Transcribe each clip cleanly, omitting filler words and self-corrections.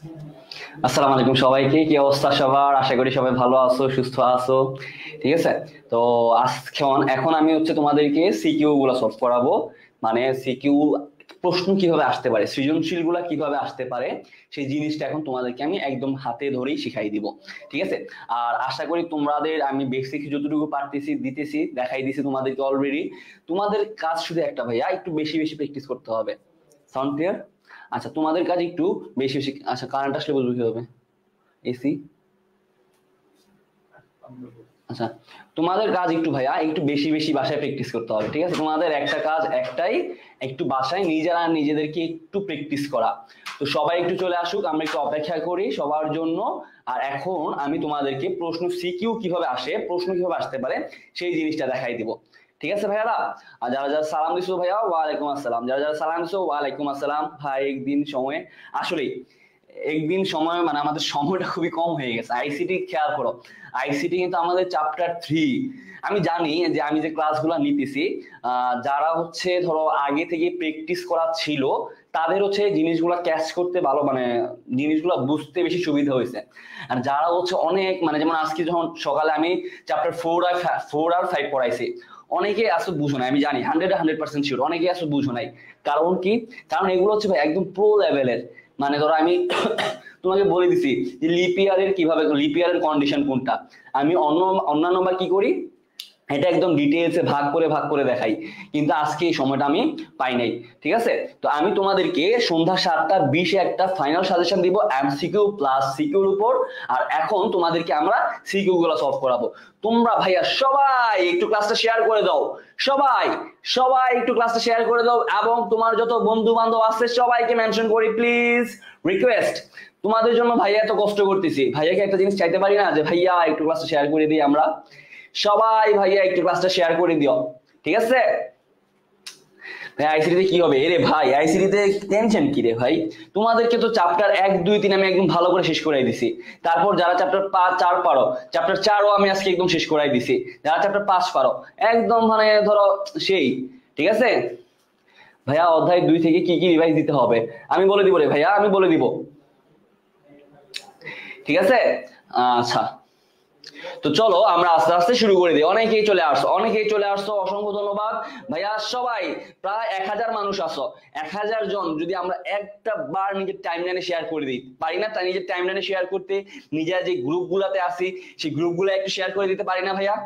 আসসালামু আলাইকুম সবাইকে, কি অবস্থা সবার? আশা করি সবাই ভালো আছো, সুস্থ আছো। ঠিক আছে। তো এখন আমি তোমাদেরকে সিকিউ গুলা সলভ করাবো। মানে সিকিউ প্রশ্ন কিভাবে আসতে পারে, সৃজনশীল গুলা কিভাবে আসতে পারে, সেই জিনিসটা এখন তোমাদেরকে আমি একদম হাতে ধরেই শিখাই দিব। ঠিক আছে। আর আশা করি তোমাদের আমি বেসিক যতটুকু পারতেছি দিতেছি, দেখাই দিছি তোমাদেরকে অলরেডি। তোমাদের কাজ শুধু একটা ভাইয়া, একটু বেশি বেশি প্র্যাকটিস করতে হবে। Sound clear? আচ্ছা, তোমাদের কাজ একটু বেশি বেশি। আচ্ছা, কারেন্ট আসলে বুঝবে কি হবে? এসি। আচ্ছা, তোমাদের কাজ একটু ভাইয়া একটু বেশি বেশি বাসায় প্র্যাকটিস করতে হবে। ঠিক আছে, তোমাদের একটা কাজ একটাই, একটু বাসায় নিজেরা নিজেদেরকে একটু প্র্যাকটিস করা। তো সবাই একটু চলে আসুক, আমরা একটু অপেক্ষা করি সবার জন্য। আর এখন আমি তোমাদেরকে প্রশ্ন সিকিউ কিভাবে আসে, প্রশ্ন কিভাবে আসতে পারে, সেই জিনিসটা দেখাই দিব। ঠিক আছে ভাইয়ারা? আর যারা যারা সালাম দিছো ভাইয়া, ওয়ালাইকুম আসসালাম। যারা যারা সালাম দিছো, ওয়ালাইকুম আসসালাম। ভাই একদিন সময়, আসলে একদিন সময় মানে আমাদের সময়টা খুবই কম হয়ে গেছে। আইসিটি খেয়াল করো, আইসিটি কিন্তু আমাদের চ্যাপ্টার 3। আমি জানি যে আমি যে ক্লাসগুলো নিতেছি, যারা ধরো আগে থেকে প্র্যাকটিস করা ছিল, তাদের জিনিসগুলো ক্যাচ করতে ভালো, মানে জিনিসগুলো বুঝতে বেশি সুবিধা হয়েছে। আর যারা অনেক মানে যেমন আজকে যখন সকালে আমি চ্যাপ্টার 4 আর 5 পড়াইছি, অনেকে আসলে বুঝো নাই। আমি জানি 100% শিওর অনেকে আসলে বুঝো নাই। কারণ কি? কারণ এগুলো ভাই একদম প্রো লেভেলের। মানে ধরো আমি তোমাকে বলে দিছি যে লিপিয়ারের কিভাবে, লিপিয়ারের কন্ডিশন কোনটা। আমি অন্যান্য বার কি করি, এটা একদম ডিটেইলসে ভাগ করে দেখাই, কিন্তু আজকে এই সময়টা আমি পাই নাই। ঠিক আছে। তো আমি তোমাদেরকে সন্ধ্যা 7:20 একটা ফাইনাল সাজেশন দিব এমসিকিউ প্লাস সিকিউর উপর। আর এখন তোমাদেরকে আমরা সিকিউ গুলো সলভ করাবো। তোমরা ভাইয়া সবাই একটু ক্লাসটা শেয়ার করে দাও। সবাই সবাই একটু ক্লাসটা শেয়ার করে দাও, এবং তোমার যত বন্ধু বান্ধব আছে সবাইকে মেনশন করি প্লিজ, রিকোয়েস্ট। তোমাদের জন্য ভাইয়া এত কষ্ট করতেছি, ভাইয়াকে একটা জিনিস চাইতে পারি না যে ভাইয়া একটু ক্লাসটা শেয়ার করে দিই আমরা? সবাই ভাইয়া একটু ক্লাসটা শেয়ার করে দিও। ঠিক আছে। ভাই আইসিটিতে কি হবে? এরে ভাই আইসিটিতে টেনশন কি রে ভাই? তোমাদেরকে তো চ্যাপ্টার 1 2 3 আমি একদম ভালো করে শেষ করাই দিছি। তারপর যারা চ্যাপ্টার 4 পারো, চ্যাপ্টার 4ও আমি আজকে একদম শেষ করাই দিছি। যারা চ্যাপ্টার 5 পারো, একদম মানে ধরো সেই। ঠিক আছে। ভাইয়া অধ্যায় 2 থেকে কি কি রিভাইজ দিতে হবে আমি বলে দিব রে ভাইয়া, আমি বলে দিব। ঠিক আছে। আচ্ছা, তো চলো আমরা আস্তে আস্তে শুরু করে দিই। অনেকেই চলে আসছো, অসংখ্য ধন্যবাদ ভাইয়া। সবাই প্রায় 1000 মানুষ আসো। 1000 জন যদি আমরা একটা বার নিজের টাইম লাইনে শেয়ার করে দিই, পারি না? তাই নিজের টাইম লাইনে শেয়ার করতে, নিজের যে গ্রুপ গুলাতে আসি সেই গ্রুপ গুলো একটু শেয়ার করে দিতে পারি না ভাইয়া?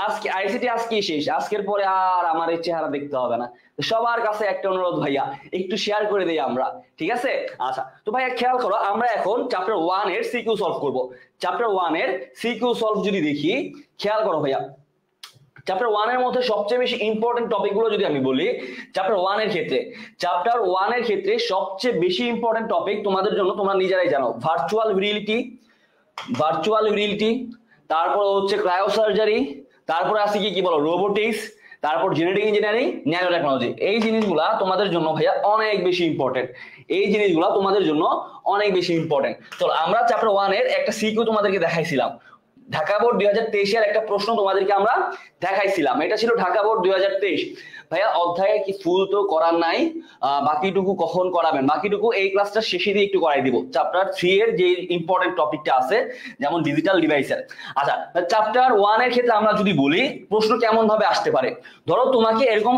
আজকে আইসিটি আজকেই শেষ, আজকের পরে আর আমার এই চেহারা দেখতে হবে না। সবার কাছে একটা অনুরোধ ভাইয়া, একটু শেয়ার করে দিই আমরা। ঠিক আছে। আচ্ছা, তো ভাইয়া খেয়াল করো, আমরা এখন চ্যাপ্টার 1 এর সিকিউ সলভ করব। চ্যাপ্টার 1 এর সিকিউ সলভ যদি দেখি, খেয়াল করো ভাইয়া, চ্যাপ্টার 1 এর মধ্যে সবচেয়ে বেশি ইম্পর্টেন্ট টপিক গুলো যদি আমি বলি, চ্যাপ্টার 1 এর ক্ষেত্রে সবচেয়ে বেশি ইম্পর্টেন্ট টপিক তোমাদের জন্য, তোমরা নিজেরাই জানো, ভার্চুয়াল রিয়েলিটি, তারপর ক্রায়োসার্জারি, তারপরে আছে কি কি বলো, রোবোটিক্স, তারপর জেনেটিক ইঞ্জিনিয়ারিং, ন্যানো টেকনোলজি। এই জিনিসগুলা তোমাদের জন্য ভাইয়া অনেক বেশি ইম্পর্টেন্ট। চলো আমরা চ্যাপ্টার 1 এর একটা সিকিউ তোমাদেরকে দেখাইছিলাম। ঢাকা বোর্ড 2023 এর একটা প্রশ্ন তোমাদেরকে আমরা দেখাইছিলাম, এটা ছিল ঢাকা বোর্ড 2023। ভাইয়া অধ্যায়ে কি ফুল তো করার নাই, বাকিটুকু কখন করাবেন? বাকিটুকু এই ক্লাসটা শেষে দিয়ে একটু করাই দিব। চ্যাপ্টার 3 এর যে ইম্পর্টেন্ট টপিকটা আছে, যেমন ডিজিটাল ডিভাইসের। আচ্ছা, চ্যাপ্টার 1 এর ক্ষেত্রে আমরা যদি বলি প্রশ্ন কেমন ভাবে আসতে পারে, ধরো তোমাকে এরকম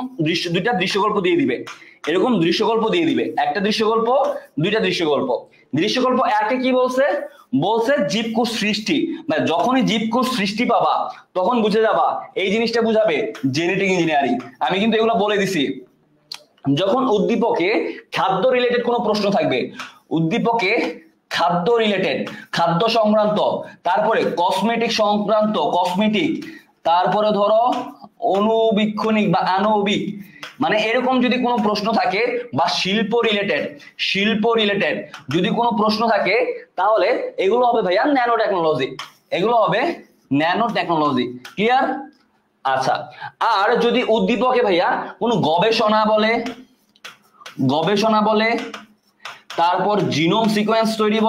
দুইটা দৃশ্যকল্প দিয়ে দিবে, একটা দৃশ্যকল্প, দুইটা দৃশ্যকল্প। দৃশ্যকল্প একে কি বলছে? বলছে জীবকোষ সৃষ্টি। মানে যখনই জীবকোষ সৃষ্টি পাবা, তখন বুঝে যাবা এই জিনিসটা বুঝাবে জেনেটিক ইঞ্জিনিয়ারিং। আমি কিন্তু এগুলো বলে দিছি। যখন উদ্দীপকে খাদ্য রিলেটেড কোনো প্রশ্ন থাকবে, উদ্দীপকে খাদ্য রিলেটেড, খাদ্য সংক্রান্ত, তারপরে কসমেটিক, তারপরে ধরো অনুবীক্ষণিক বা আণবিক, মানে এরকম যদি কোনো প্রশ্ন থাকে, বা শিল্প রিলেটেড যদি কোনো প্রশ্ন থাকে, তাহলে এগুলো হবে ভাইয়া ন্যানো টেকনোলজি। ক্লিয়ার? আচ্ছা, আর যদি উদ্দীপকে ভাইয়া কোনো গবেষণা বলে, তারপর জিনোম সিকোয়েন্স তৈরি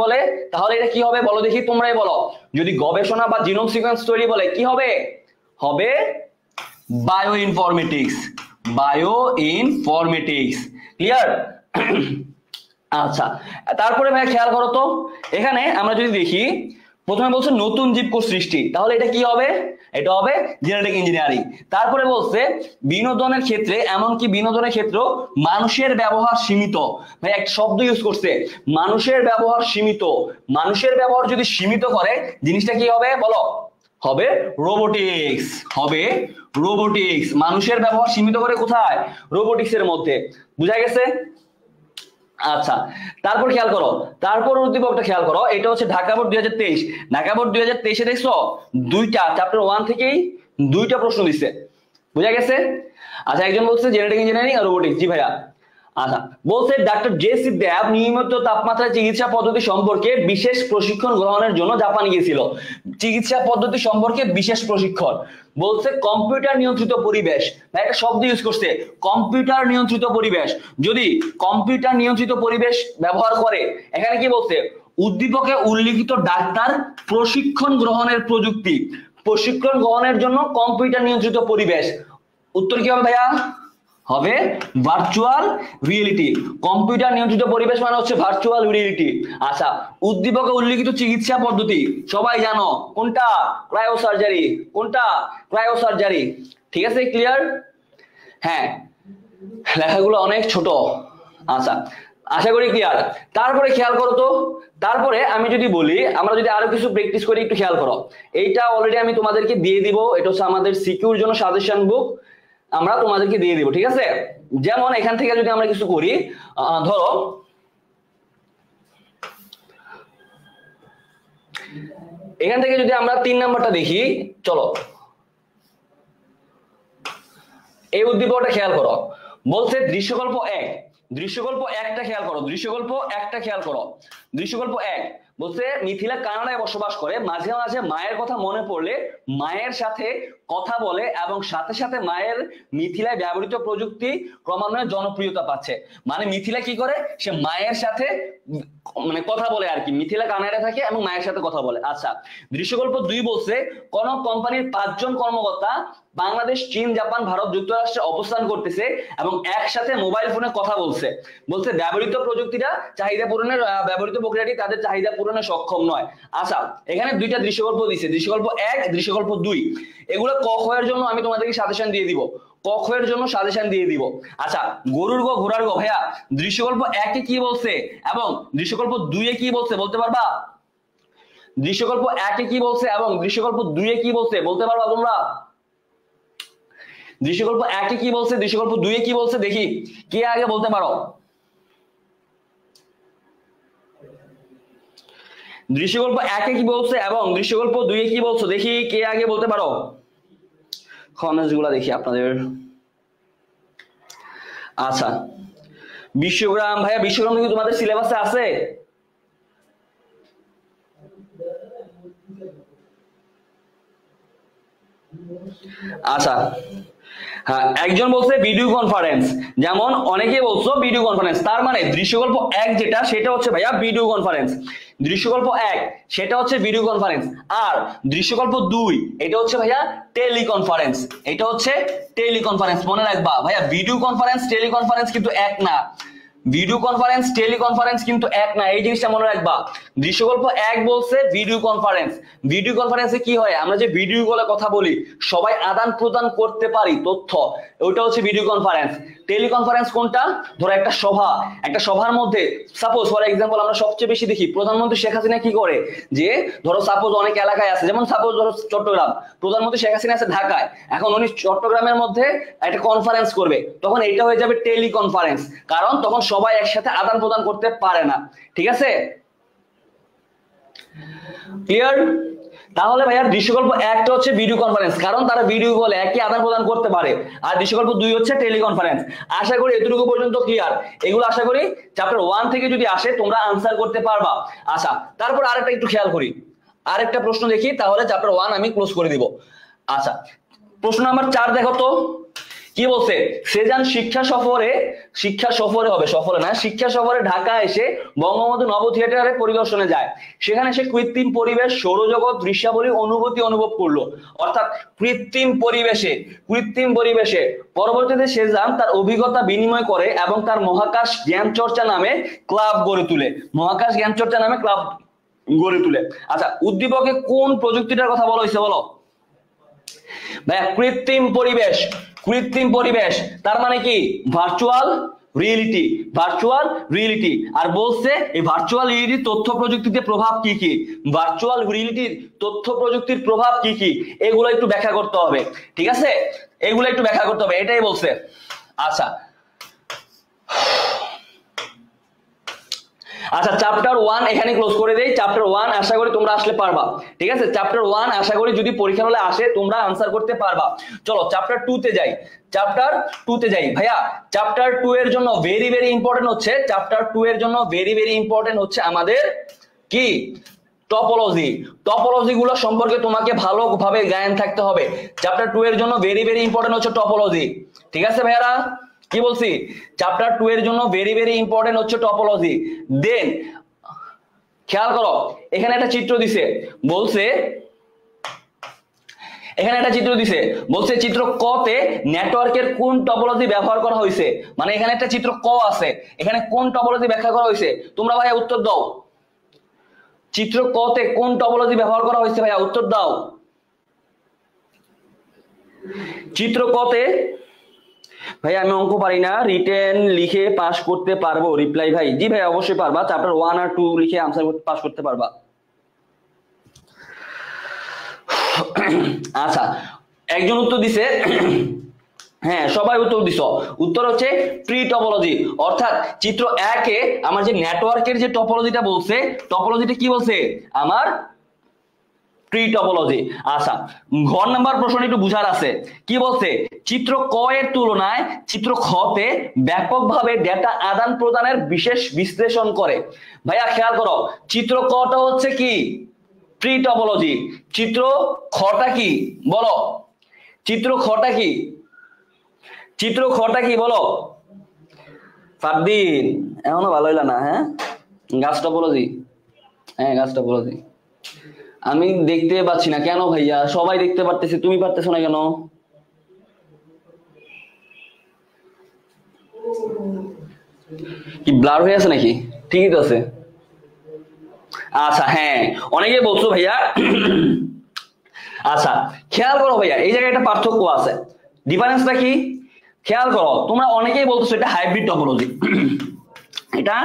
বলে, তাহলে এটা কি হবে বলো দেখি, তোমরাই বলো। যদি গবেষণা বা জিনোম সিকোয়েন্স তৈরি বলে, কি হবে? হবে bio informatics. Bio informatics. Clear? আচ্ছা, তারপরে ভাই খেয়াল করো তো, এখানে আমরা যদি দেখি প্রথমে বলছে নতুন জীবকোষ সৃষ্টি, তাহলে এটা কি হবে? এটা হবে জেনেটিক ইঞ্জিনিয়ারিং। তারপরে বলছে বিনোদনের ক্ষেত্রে, এমনকি বিনোদনের ক্ষেত্রে মানুষের ব্যবহার সীমিত। ভাই একটা শব্দ ইউজ করছে, মানুষের ব্যবহার সীমিত। মানুষের ব্যবহার যদি সীমিত করে জিনিসটা কি হবে বলো? হবে রোবোটিক্স। হবে রোবোটিক্স। মানুষের ব্যবহার সীমিত করে কোথায়? রোবোটিক্সের মধ্যে। বুঝা গেছে? আচ্ছা, তারপর খেয়াল করো, তারপর উদ্দীপকটা খেয়াল করো, এটা হচ্ছে ঢাকা বোর্ড 2023। ঢাকা বোর্ড 2023-এ দেখছো দুইটা চ্যাপ্টার 1 থেকেই দুইটা প্রশ্ন দিচ্ছে। বুঝা গেছে? আচ্ছা, একজন বলছে জেনেটিক ইঞ্জিনিয়ারিং আর রোবোটিক্স। জি ভাইয়া। আচ্ছা, বলছে ডাক্তার জে.সি. দেব নিয়মিত তাপমাত্রা চিকিৎসা পদ্ধতি সম্পর্কে বিশেষ প্রশিক্ষণ গ্রহণের জন্য জাপান গিয়েছিল। চিকিৎসা পদ্ধতি সম্পর্কে বিশেষ প্রশিক্ষণ। বলছে কম্পিউটার নিয়ন্ত্রিত পরিবেশ। ভাই একটা শব্দ ইউজ করছে, কম্পিউটার নিয়ন্ত্রিত পরিবেশ। যদি কম্পিউটার নিয়ন্ত্রিত পরিবেশ ব্যবহার করে, এখানে কি বলছে? উদ্দীপকে উল্লিখিত ডাক্তার প্রশিক্ষণ গ্রহণের প্রযুক্তি। প্রশিক্ষণ গ্রহণের জন্য কম্পিউটার নিয়ন্ত্রিত পরিবেশ। উত্তর কি হবে ভাইয়া? হবে ভার্চুয়াল রিয়েলিটি। কম্পিউটার নিয়ন্ত্রিত পরিবেশ মানে হচ্ছে ভার্চুয়াল রিয়েলিটি। আচ্ছা, উদ্দীপকে উল্লিখিত চিকিৎসা পদ্ধতি সবাই জানো কোনটা? ক্রায়োসার্জারি। কোনটা? ক্রায়োসার্জারি। ঠিক আছে? ক্লিয়ার? হ্যাঁ, লেখাগুলো অনেক ছোট। আচ্ছা, আশা করি ক্লিয়ার। তারপরে খেয়াল করো তো, তারপরে আমি যদি বলি, আমরা যদি আরো কিছু প্র্যাকটিস করি, একটু খেয়াল করো। এইটা অলরেডি আমি তোমাদেরকে দিয়ে দিব, এটা হচ্ছে আমাদের সিকিউর জন্য সাজেশন বুক, আমরা তোমাদেরকে দিয়ে দিব। ঠিক আছে? যেমন এখান থেকে যদি আমরা কিছু করি, ধরো এখান থেকে যদি আমরা 3 নাম্বারটা দেখি, চলো এই উদ্দীপকটা খেয়াল করো। বলছে দৃশ্যকল্প 1। দৃশ্যকল্প 1টা খেয়াল করো। দৃশ্যকল্প 1টা খেয়াল করো। দৃশ্যকল্প 1 বলছে মিথিলা কানাডায় বসবাস করে। মাঝে মাঝে মায়ের কথা মনে পড়লে মায়ের সাথে কথা বলে এবং সাথে সাথে মায়ের মিথিলায় ব্যবহৃত প্রযুক্তি ক্রমান্বয়ে জনপ্রিয়তা পাচ্ছে। মানে মিথিলা কি করে? সে মায়ের সাথে মানে কথা বলে আর কি। মিথিলা কানাডায় থাকে এবং মায়ের সাথে কথা বলে। আচ্ছা, দৃশ্যকল্প 2 বলছে কোন কোম্পানির 5 জন কর্মকর্তা বাংলাদেশ, চীন, জাপান, ভারত, যুক্তরাষ্ট্রে অবস্থান করতেছে এবং একসাথে মোবাইল ফোনে কথা বলছে। বলছে ব্যবহৃত প্রযুক্তিটা চাহিদা পূরণের, ব্যবহৃত প্রক্রিয়াটি তাদের চাহিদা পূরণে সক্ষম নয়। আচ্ছা, এখানে দুইটা দৃশ্যকল্প দিছে, দৃশ্যকল্প 1, দৃশ্যকল্প 2। এগুলো ক খ এর জন্য আমি তোমাদেরকে সাজেশন দিয়ে দিব। ক খ এর জন্য সাজেশন দিয়ে দিব। আচ্ছা, গরুর গ ঘোড়ার গ। ভাইয়া দৃশ্যকল্প 1 এ কি বলছে এবং দৃশ্যকল্প 2 এ কি বলছে বলতে পারবা? দৃশ্যকল্প 1 এ কি বলছে এবং দৃশ্যকল্প 2 এ কি বলছে বলতে পারবা তোমরা? দৃশ্যকল্প 1 এ কি বলছে, দৃশ্যকল্প 2 এ কি বলছে, দেখি কে আগে বলতে পারো। দৃশ্যকল্প 1 এ কি বলছে এবং দৃশ্যকল্প 2 এ কি বলছো, দেখি কে আগে বলতে পারো। কমেন্টসগুলো দেখি আপনাদের। আচ্ছা, বিশ্বগ্রাম। ভাইয়া বিশ্বগ্রাম কি তোমাদের সিলেবাসে আছে? আচ্ছা, হ্যাঁ, একজন বলছে ভিডিও কনফারেন্স, যেমন অনেকে বলছো ভিডিও কনফারেন্স। তার মানে দৃশ্যকল্প 1 যেটা, সেটা হচ্ছে ভাইয়া ভিডিও কনফারেন্স। দৃশ্যকল্প 1 সেটা হচ্ছে ভিডিও কনফারেন্স। আর দৃশ্যকল্প 2 এটা হচ্ছে ভাইয়া টেলিকনফারেন্স। এটা হচ্ছে টেলিকনফারেন্স। মনে রাখবা ভাইয়া, ভিডিও কনফারেন্স টেলিকনফারেন্স কিন্তু এক না। ভিডিও কনফারেন্স টেলিকনফারেন্স কিন্তু এক না, এই জিনিসটা মনে রাখবা। দৃশ্যকল্প 1 বলছে ভিডিও কনফারেন্স। ভিডিও কনফারেন্সে কি হয়? আমরা যে ভিডিও কলে কথা বলি, সবাই আদান প্রদান করতে পারি তথ্য, ওইটা হচ্ছে ভিডিও কনফারেন্স। টেলিকনফারেন্স কোনটা? ধরো একটা সভা, একটা সভার মধ্যে সাপোজ ফর এক্সাম্পল আমরা সবচেয়ে বেশি দেখি প্রধানমন্ত্রী শেখ হাসিনা কি করে, যে ধরো সাপোজ অনেক এলাকায় আছে, যেমন সাপোজ ধরো চট্টগ্রাম, প্রধানমন্ত্রী শেখ হাসিনা আছে ঢাকায়, এখন উনি চট্টগ্রামের মধ্যে একটা কনফারেন্স করবে, তখন এটা হয়ে যাবে টেলিকনফারেন্স, কারণ তখন সবাই একসাথে আদান প্রদান করতে পারে না। ঠিক আছে? ক্লিয়ার? তাহলে ভাইয়া দৃশ্যকল্প 1টা হচ্ছে ভিডিও কনফারেন্স, কারণ তারা ভিডিও কলে একই আদান প্রদান করতে পারে। আর দৃশ্যকল্প 2 হচ্ছে টেলিকনফারেন্স। আশা করি এতটুকু পর্যন্ত ক্লিয়ার। এগুলো আশা করি চ্যাপ্টার 1 থেকে যদি আসে তোমরা আনসার করতে পারবা। আচ্ছা, তারপর আরেকটা একটু খেয়াল করি, আরেকটা প্রশ্ন দেখি, তাহলে চ্যাপ্টার 1 আমি ক্লোজ করে দিব। আচ্ছা, প্রশ্ন নাম্বার 4 দেখো তো, কি বলছে, সেজান শিক্ষা সফরে হবে, সফরে না, শিক্ষা সফরে ঢাকা এসে বঙ্গবন্ধু নব থিয়েটারে পরিদর্শনে যায়। সেখানে সে কৃত্রিম পরিবেশ, সৌরজগৎ, দৃশ্যাবলী অনুভূতি অনুভব করলো। অর্থাৎ কৃত্রিম পরিবেশে পরবর্তীতে সেজান তার অভিজ্ঞতা বিনিময় করে এবং তার মহাকাশ জ্ঞান চর্চা নামে ক্লাব গড়ে তুলে। আচ্ছা, উদ্দীপকে কোন প্রযুক্তিটার কথা বলা হয়েছে বলো ভাইয়া? কৃত্রিম পরিবেশ তার মানে কি? Virtual reality. আর বলছে এই ভার্চুয়াল রিয়েলিটি তথ্য প্রযুক্তিতে প্রভাব কি কি, ভার্চুয়াল রিয়েলিটির তথ্য প্রযুক্তির প্রভাব কি কি, এগুলো একটু ব্যাখ্যা করতে হবে। ঠিক আছে, এগুলো একটু ব্যাখ্যা করতে হবে, এটাই বলছে। আচ্ছা চ্যাপ্টার 1 এখানে ক্লোজ করে দেই। চ্যাপ্টার 1 আশা করি তোমরা আসলে পারবা। ঠিক আছে, চ্যাপ্টার 1 আশা করি যদি পরীক্ষার হলে আসে তোমরা আনসার করতে পারবা। চলো চ্যাপ্টার 2 তে যাই। ভাইয়া চ্যাপ্টার 2 এর জন্য ভেরি ভেরি ইম্পর্টেন্ট হচ্ছে আমাদের কি? টপোলজি গুলো সম্পর্কে তোমাকে ভালোভাবে জ্ঞান থাকতে হবে। চ্যাপ্টার 2 এর জন্য ভেরি ভেরি ইম্পর্টেন্ট হচ্ছে টপোলজি। ঠিক আছে ভাইয়ারা, কি বলছি? চ্যাপ্টার 2 এর জন্য ভেরি ভেরি ইম্পর্টেন্ট হচ্ছে টপোলজি। দেন খেয়াল করো, এখানে একটা চিত্র দিছে, বলছে চিত্র ক তে নেটওয়ার্কের কোন টপোলজি ব্যবহার করা হয়েছে। মানে এখানে একটা চিত্র ক আছে, এখানে কোন টপোলজি ব্যাখ্যা করা হয়েছে? তোমরা ভাইয়া উত্তর দাও। চিত্র ক তে কোন টপোলজি ব্যবহার করা হয়েছে ভাইয়া? উত্তর দাও। চিত্র ক তে ভাই আমি অঙ্ক পারি না, রিটেন লিখে পাস করতে পারবো। রিপ্লাই ভাই, জি ভাই অবশ্যই পারবা। চ্যাপ্টার 1 আর 2 লিখে আনসার পাস করতে পারবা। আচ্ছা, একজন উত্তর দিছে, হ্যাঁ সবাই উত্তর দিছ। উত্তর হচ্ছে প্রি টপোলজি। অর্থাৎ চিত্র 1 এ আমার যে নেটওয়ার্কের যে টপোলজিটা বলছে, টপোলজিটা কি বলছে? আমার প্রি টপোলজি। আচ্ছা, ঘর নাম্বার প্রশ্ন একটু বুঝার আছে। কি বলছে? চিত্র ক এর তুলনায় চিত্র খ তে ব্যাপকভাবে ডেটা আদান প্রদানের বিশেষ বিশ্লেষণ করে। ভাইয়া খেয়াল করো, চিত্র কটা হচ্ছে কি? Pre topology. চিত্র খটা কি বলো? চিত্র খটা কি বলো? ফারদিন এখনো ভালো হইলা না? হ্যাঁ, গাছ টপোলজি। আমি দেখতে পাচ্ছি না কেন ভাইয়া? সবাই দেখতে পারতেছে, তুমি পারতেছো না কেন? কি ব্লার হয়ে আছে নাকি? ঠিকই তো আছে। আচ্ছা হ্যাঁ, অনেকে বলছো ভাইয়া। আচ্ছা খেয়াল করো ভাইয়া, এই জায়গায় একটা পার্থক্য আছে। ডিফারেন্সটা কি খেয়াল করো। তোমরা অনেকেই বলতেছো এটা হাইব্রিড টপোলজি, এটা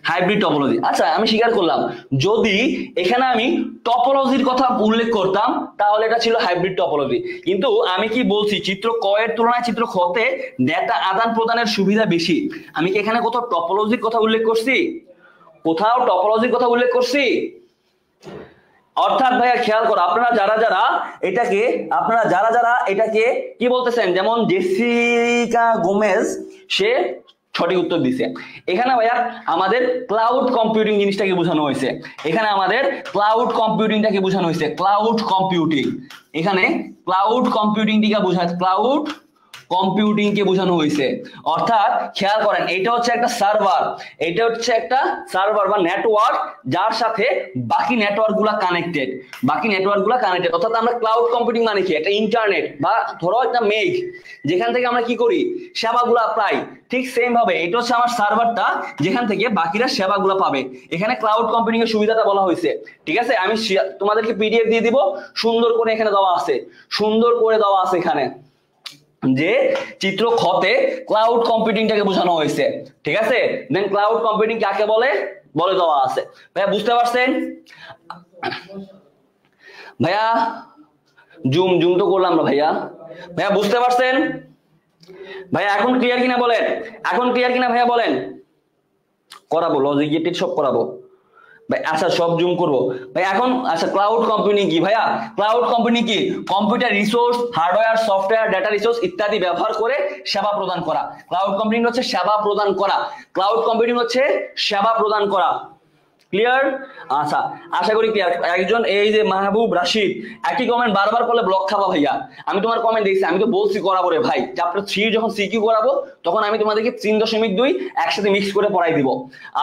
হাইব্রিড টপোলজি। আচ্ছা আমি স্বীকার করলাম, যদি এখানে আমি টপোলজির কথা উল্লেখ করতাম তাহলে এটা ছিল হাইব্রিড টপোলজি। কিন্তু আমি কি বলছি? চিত্র ক এর তুলনায় চিত্র খ তে ডেটা আদান প্রদানের সুবিধা বেশি। আমি কি এখানে কোথাও টপোলজির কথা উল্লেখ করছি? অর্থাৎ ভাইয়া খেয়াল করো, আপনারা যারা এটাকে কি বলতেছেন, যেমন জেসিকা গোমেজ সে সঠিক উত্তর দিছে। এখানে ভাইয়া আমাদের ক্লাউড কম্পিউটিং জিনিসটাকে বোঝানো হয়েছে। ক্লাউড কম্পিউটিংটাকে বোঝানো হয়েছে। অর্থাৎ খেয়াল করেন, এটা হচ্ছে একটা সার্ভার বা নেটওয়ার্ক, যার সাথে বাকি নেটওয়ার্ক গুলা কানেক্টেড। অর্থাৎ আমরা ক্লাউড কম্পিউটিং মানে কি? একটা ইন্টারনেট বা ধরো একটা মেঘ, যেখান থেকে আমরা কি করি? সেবাগুলা পাই। ঠিক সেম ভাবে এটা হচ্ছে আমার সার্ভারটা, যেখান থেকে বাকিরা সেবাগুলা পাবে। এখানে ক্লাউড কম্পিউটিং এর সুবিধাটা বলা হয়েছে। ঠিক আছে, আমি তোমাদেরকে পিডিএফ দিয়ে দিব, সুন্দর করে এখানে দেওয়া আছে এখানে যে চিত্র খতে ক্লাউড কম্পিউটিংটাকে বোঝানো হয়েছে। ঠিক আছে, দেন ক্লাউড কম্পিউটিং কাকে বলে দেওয়া আছে। ভাইয়া বুঝতে পারছেন? ভাইয়া জুম তো করলাম না ভাইয়া বুঝতে পারছেন? ভাইয়া এখন ক্লিয়ার কিনা ভাইয়া বলেন? করাবো লজিক গেট সব করাবো ভাই। আচ্ছা সব জুম করবো ভাই এখন। আচ্ছা ক্লাউড কম্পিউটিং কি ভাইয়া? Computer resource, hardware, software, data resource ইত্যাদি ব্যবহার করে সেবা প্রদান করা। ক্লাউড কম্পিউটিং হচ্ছে সেবা প্রদান করা। ক্লিয়ার? আচ্ছা, আশা করি ক্লিয়ার। একজন এই যে মাহবুব রাশিদ, একই কমেন্ট বারবার করলে ব্লক খাবা ভাইয়া। আমি তোমার কমেন্ট দেখছি, আমি তো বলছি করাবো রে ভাই, চ্যাপ্টার 3 যখন সিকিউ করাবো তখন আমি তোমাদেরকে 3.2 একসাথে মিক্স করে পড়াই দিব।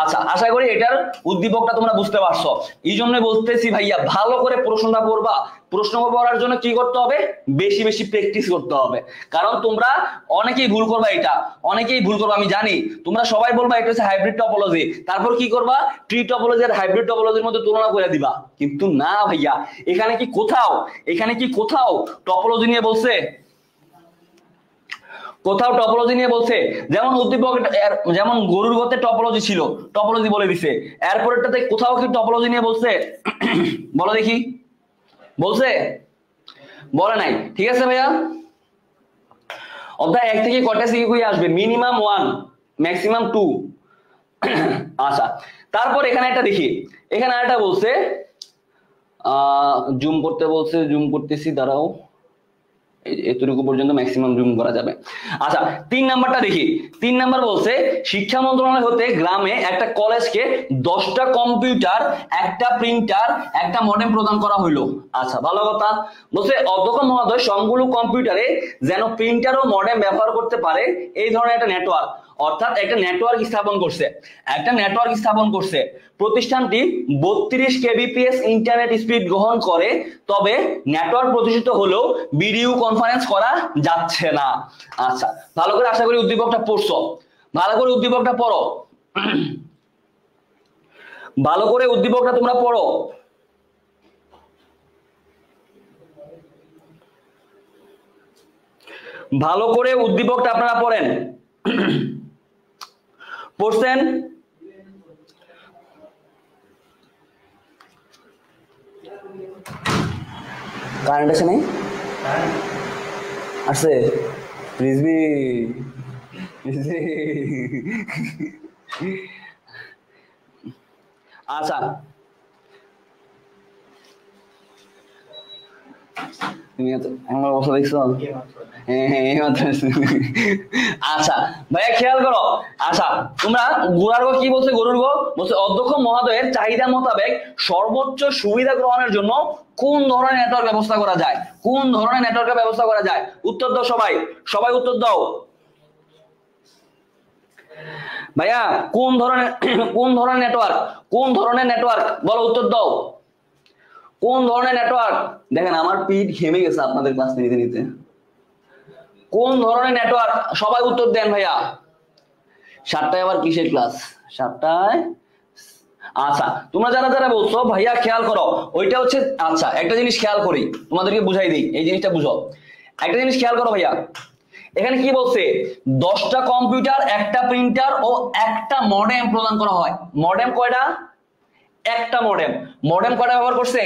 আচ্ছা, আশা করি এটার উদ্দীপকটা তোমরা বুঝতে পারছো। এই জন্য বলতেছি ভাইয়া, ভালো করে প্রশ্নটা পড়বা। প্রশ্ন পড়ার জন্য কি করতে হবে? বেশি বেশি প্র্যাকটিস করতে হবে। কারণ তোমরা অনেকেই ভুল করবা, এটা অনেকেই ভুল করবা, আমি জানি। তোমরা সবাই বলবা এটা হচ্ছে হাইব্রিড টপোলজি, তারপর কি করবা? ট্রি টপোলজি আর হাইব্রিড টপোলজির মধ্যে তুলনা করে দিবা। কিন্তু না ভাইয়া, এখানে কি কোথাও টপোলজি নিয়ে বলছে? কোথাও টপোলজি নিয়ে বলছে? যেমন উদ্দীপক, যেমন গরুর গতে টপোলজি ছিল, টপোলজি বলে দিছে। এরপরেরটাতে কোথাও কি টপোলজি নিয়ে বলছে? বলো দেখি, বলছে? বলে নাই। ঠিক আছে ভাইয়া, অধ্যায় 1 থেকে কয়টা সিকিউ আসবে? Minimum 1, maximum 2। আচ্ছা, তারপর এখানে একটা দেখি, এখানে একটা বলছে, জুম করতে বলছে, জুম করতেছি, দাঁড়াও, এতটুকু পর্যন্ত ম্যাক্সিমাম জুম করা যাবে। আচ্ছা, 3 নাম্বারটা দেখি। 3 নাম্বার বলছে শিক্ষা মন্ত্রণালয় হতে গ্রামে একটা কলেজকে 10টা কম্পিউটার, একটা প্রিন্টার, একটা মডেম প্রদান করা হইলো। আচ্ছা, ভালো কথা। বলছে অধ্যক্ষ মহোদয় সবগুলো কম্পিউটারে যেন প্রিন্টার ও মডেম ব্যবহার করতে পারে এই ধরনের একটা নেটওয়ার্ক, অর্থাৎ একটা নেটওয়ার্ক স্থাপন করছে। প্রতিষ্ঠানটি 32 কেবিপিএস ইন্টারনেট স্পিড গ্রহণ করে, তবে নেটওয়ার্ক প্রতিষ্ঠিত হলেও ভিডিও কনফারেন্স করা যাচ্ছে না। আচ্ছা, ভালো করে আশা করি উদ্দীপকটা পড়ছো। ভালো করে উদ্দীপকটা পড়ো, ভালো করে উদ্দীপকটা তোমরা পড়ো। ভালো করে উদ্দীপকটা আপনারা পড়েন। পড়ছেন? কারেন্ট আছে নাই? আছে? রিজবি আচ্ছা, তুমি আমার অবস্থা দেখছো? আচ্ছা ভাইয়া, খেয়াল করো। আচ্ছা, তোমরা গোড়ার গো কি বলছে? গরুর গো বলছে অধ্যক্ষ মহোদয়ের চাহিদা মোতাবেক সর্বোচ্চ সুবিধা গ্রহণের জন্য কোন ধরনের নেটওয়ার্ক ব্যবস্থা করা যায়? কোন ধরনের নেটওয়ার্কের ব্যবস্থা করা যায়? উত্তর দাও সবাই, সবাই উত্তর দাও। ভাইয়া, কোন ধরনের নেটওয়ার্ক বলো, উত্তর দাও। কোন ধরনের নেটওয়ার্ক? দেখেন আমার পিঠ ঘেমে গেছে আপনাদের ক্লাস নিতে নিতে। কোন ধরনের নেটওয়ার্ক? সবাই উত্তর দেন ভাইয়া। 7টায় আবার কিসের ক্লাস? 7টায়। আচ্ছা, তোমরা যারা যারা বলছো ভাইয়া খেয়াল করো, ওইটা হচ্ছে, আচ্ছা একটা জিনিস খেয়াল করি, তোমাদেরকে বুঝাই দিই, এই জিনিসটা বুঝো। একটা জিনিস খেয়াল করো ভাইয়া, এখানে কি বলছে? 10টা কম্পিউটার, একটা প্রিন্টার ও একটা মডেম প্রদান করা হয়। মডেম কয়টা? একটা মডেম কয়টা ব্যবহার করছে?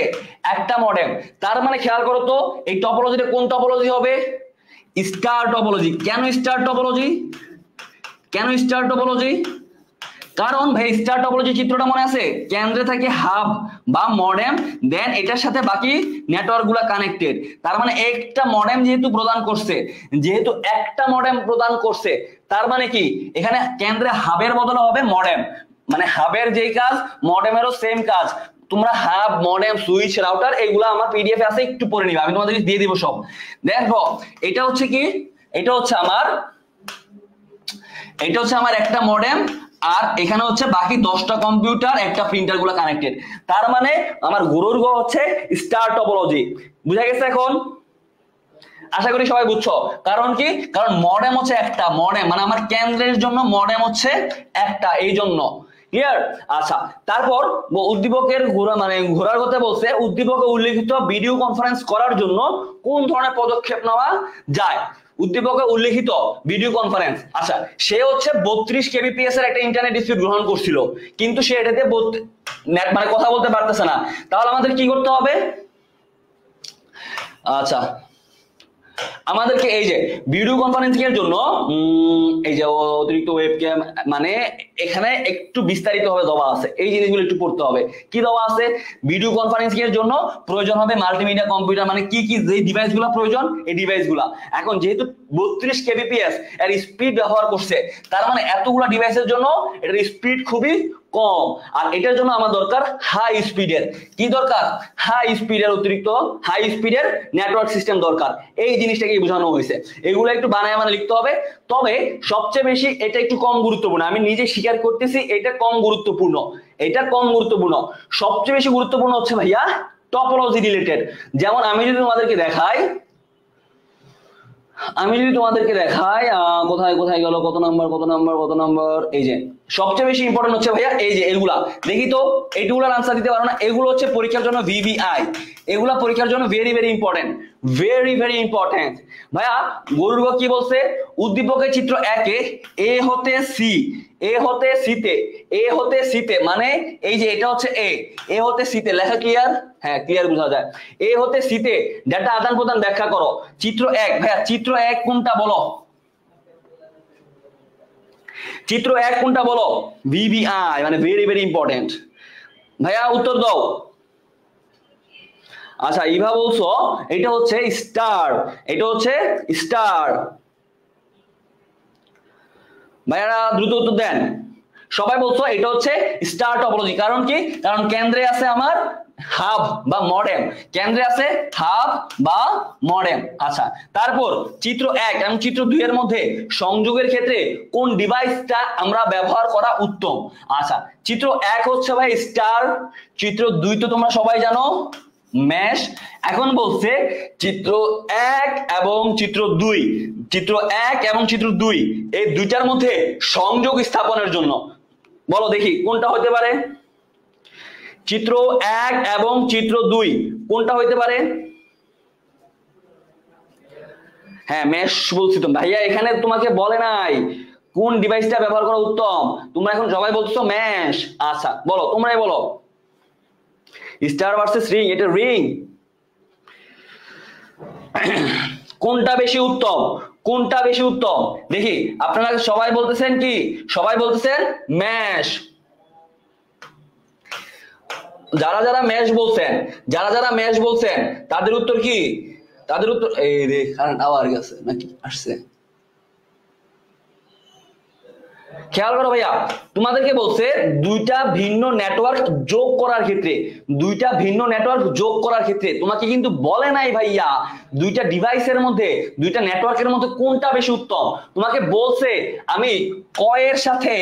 একটা মডেম। তার মানে খেয়াল করো তো, এই টপোলজিটা কোন টপোলজি হবে? Star topology. কেন স্টার টপোলজি? কারণ ভাই স্টার টপোলজি চিত্রটা মনে আছে? কেন্দ্রে থাকে হাব বা মডেম, দেন এটার সাথে বাকি নেটওয়ার্ক গুলা কানেক্টেড। তার মানে একটা মডেম যেহেতু একটা মডেম প্রদান করছে, তার মানে কি এখানে কেন্দ্রে হাবের বদলে হবে মডেম। মানে হাবের যেই কাজ, মডেমেরও সেম কাজ। তোমরা হাব, মডেম, সুইচ, রাউটার এগুলা আমার পিডিএফ এ আছে, একটু পড়ে নিবা, আমি তোমাদেরকে দিয়ে দিব সব। দেখো, এটা হচ্ছে কি, এটা হচ্ছে আমার একটা মডেম, আর এখানে হচ্ছে বাকি 10টা কম্পিউটার, একটা প্রিন্টার গুলো কানেক্টেড। তার মানে আমার গুরুর গো হচ্ছে স্টার টপোলজি। বুঝা গেছে এখন? আশা করি সবাই বুঝছো। কারণ কি? কারণ মডেম হচ্ছে একটা, মডেম মানে আমার কেন্দ্রের জন্য মডেম হচ্ছে একটা, এই জন্য। ক্লিয়ার? আচ্ছা, তারপর উদ্দীপকের ঘোরার কথা বলছে, উদ্দীপকে উল্লেখিত ভিডিও কনফারেন্স করার জন্য কোন ধরনের পদক্ষেপ নেওয়া যায়? উদ্দীপকে উল্লেখিত ভিডিও কনফারেন্স, আচ্ছা সে হচ্ছে 32 কেবিপিএস এর একটা ইন্টারনেট স্পিড গ্রহণ করছিল, কিন্তু সে এটাতে মানে কথা বলতে পারতেছে না। তাহলে আমাদের কি করতে হবে? আচ্ছা, আমাদেরকে এই যে ভিডিও কনফারেন্সিং এর জন্য এই যে অতিরিক্ত ওয়েবক্যাম, মানে এখানে একটু বিস্তারিত ভাবে দেওয়া আছে, এই জিনিসগুলো একটু পড়তে হবে। কি দেওয়া আছে? ভিডিও কনফারেন্সিং এর জন্য প্রয়োজন হবে মাল্টিমিডিয়া কম্পিউটার, মানে কি কি যে ডিভাইসগুলো প্রয়োজন, এই ডিভাইসগুলো। এখন যেহেতু 32 kbps এর স্পিড ব্যবহার করছে। তার মানে এতগুলা ডিভাইসের জন্য এটার স্পিড খুবই কম, আর এটার জন্য আমার দরকার হাই স্পিডের, কি দরকার, হাই স্পিডের, অতিরিক্ত হাই স্পিডের নেটওয়ার্ক সিস্টেম দরকার। এই জিনিসটাকে বোঝানো হয়েছে, এগুলো একটু বানায় মানে লিখতে হবে। তবে সবচেয়ে বেশি এটা একটু কম গুরুত্বপূর্ণ, আমি নিজে স্বীকার করতেছি এটা কম গুরুত্বপূর্ণ, এটা কম গুরুত্বপূর্ণ। সবচেয়ে বেশি গুরুত্বপূর্ণ হচ্ছে ভাইয়া টপোলজি রিলেটেড। যেমন আমি যদি তোমাদেরকে দেখাই, কোথায় কোথায় গেল, কত নাম্বার, এই যে সবচেয়ে বেশি ইম্পর্টেন্ট হচ্ছে ভাইয়া এই যে এগুলা, দেখি তো এইগুলার আনসার দিতে পারো না? এগুলো হচ্ছে পরীক্ষার জন্য ভিভিআই, এগুলা পরীক্ষার জন্য very very important, very important. ভাইয়া গরুর কি বলছে, উদ্দীপকের চিত্র 1-এ এ হতে সি, এ হতে সিতে মানে এই যে এটা হচ্ছে এ হতে সিতে, লেখা ক্লিয়ার? হ্যাঁ ক্লিয়ার, বোঝা যায়। এ হতে সিতে ডেটা আদান প্রদান ব্যাখ্যা করো। চিত্র 1, ভাইয়া চিত্র 1 কোনটা বলো, চিত্র 1 কোনটা বলো? ভিভিআই মানে ভেরি ইম্পর্টেন্ট। ভাইয়া উত্তর দাও। আচ্ছা ইভা বলছো এটা হচ্ছে স্টার, এটা হচ্ছে স্টার। ভাইয়ারা দ্রুত উত্তর দেন। সবাই বলছো এটা হচ্ছে স্টার টপোলজি, কারণ কি, কারণ কেন্দ্রে আছে আমার হাব বা মডেম, কেন্দ্রে আছে হাব বা মডেম। আচ্ছা তারপর চিত্র 1 এবং চিত্র 2 এর মধ্যে সংযোগের ক্ষেত্রে কোন ডিভাইসটা আমরা ব্যবহার করা উত্তম? আচ্ছা চিত্র 1 হচ্ছে ভাই স্টার, চিত্র 2 তো তোমরা সবাই জানো মেশ। এখন বলছে চিত্র 1 এবং চিত্র 2, চিত্র 1 এবং চিত্র 2 এই দুইটার মধ্যে সংযোগ স্থাপনের জন্য বলো দেখি কোনটা হতে পারে? চিত্র 1 এবং চিত্র 2 কোনটা হইতে পারে? হ্যাঁ মেশ বলছি তো ভাইয়া, এখানে তোমাকে বলে নাই কোন ডিভাইসটা ব্যবহার করা উত্তম, তোমরা এখন সবাই বলছো মেশ। আচ্ছা বলো, তোমরাই বলো। স্টার ভার্সেস রিং, এটা রিং। কোনটা বেশি উত্তম, কোনটা বেশি উত্তম দেখি? আপনারা সবাই বলতেছেন কি, সবাই বলতেছেন মেশ। যারা মেশ বলছেন তাদের উত্তর কি? তাদের উত্তর এই রে কারেন্ট আওয়ার গেছে নাকি আসছে, খেয়াল করো ভাইয়া। তোমাদেরকে বলছে দুইটা ভিন্ন নেটওয়ার্ক যোগ করার ক্ষেত্রে, দুইটা ভিন্ন নেটওয়ার্ক যোগ করার ক্ষেত্রে তোমাকে কিন্তু বলে নাই ভাইয়া দুইটা ডিভাইসের মধ্যে, দুইটা নেটওয়ার্কের মধ্যে কোনটা বেশি উত্তম। তোমাকে বলছে আমি ক এর সাথে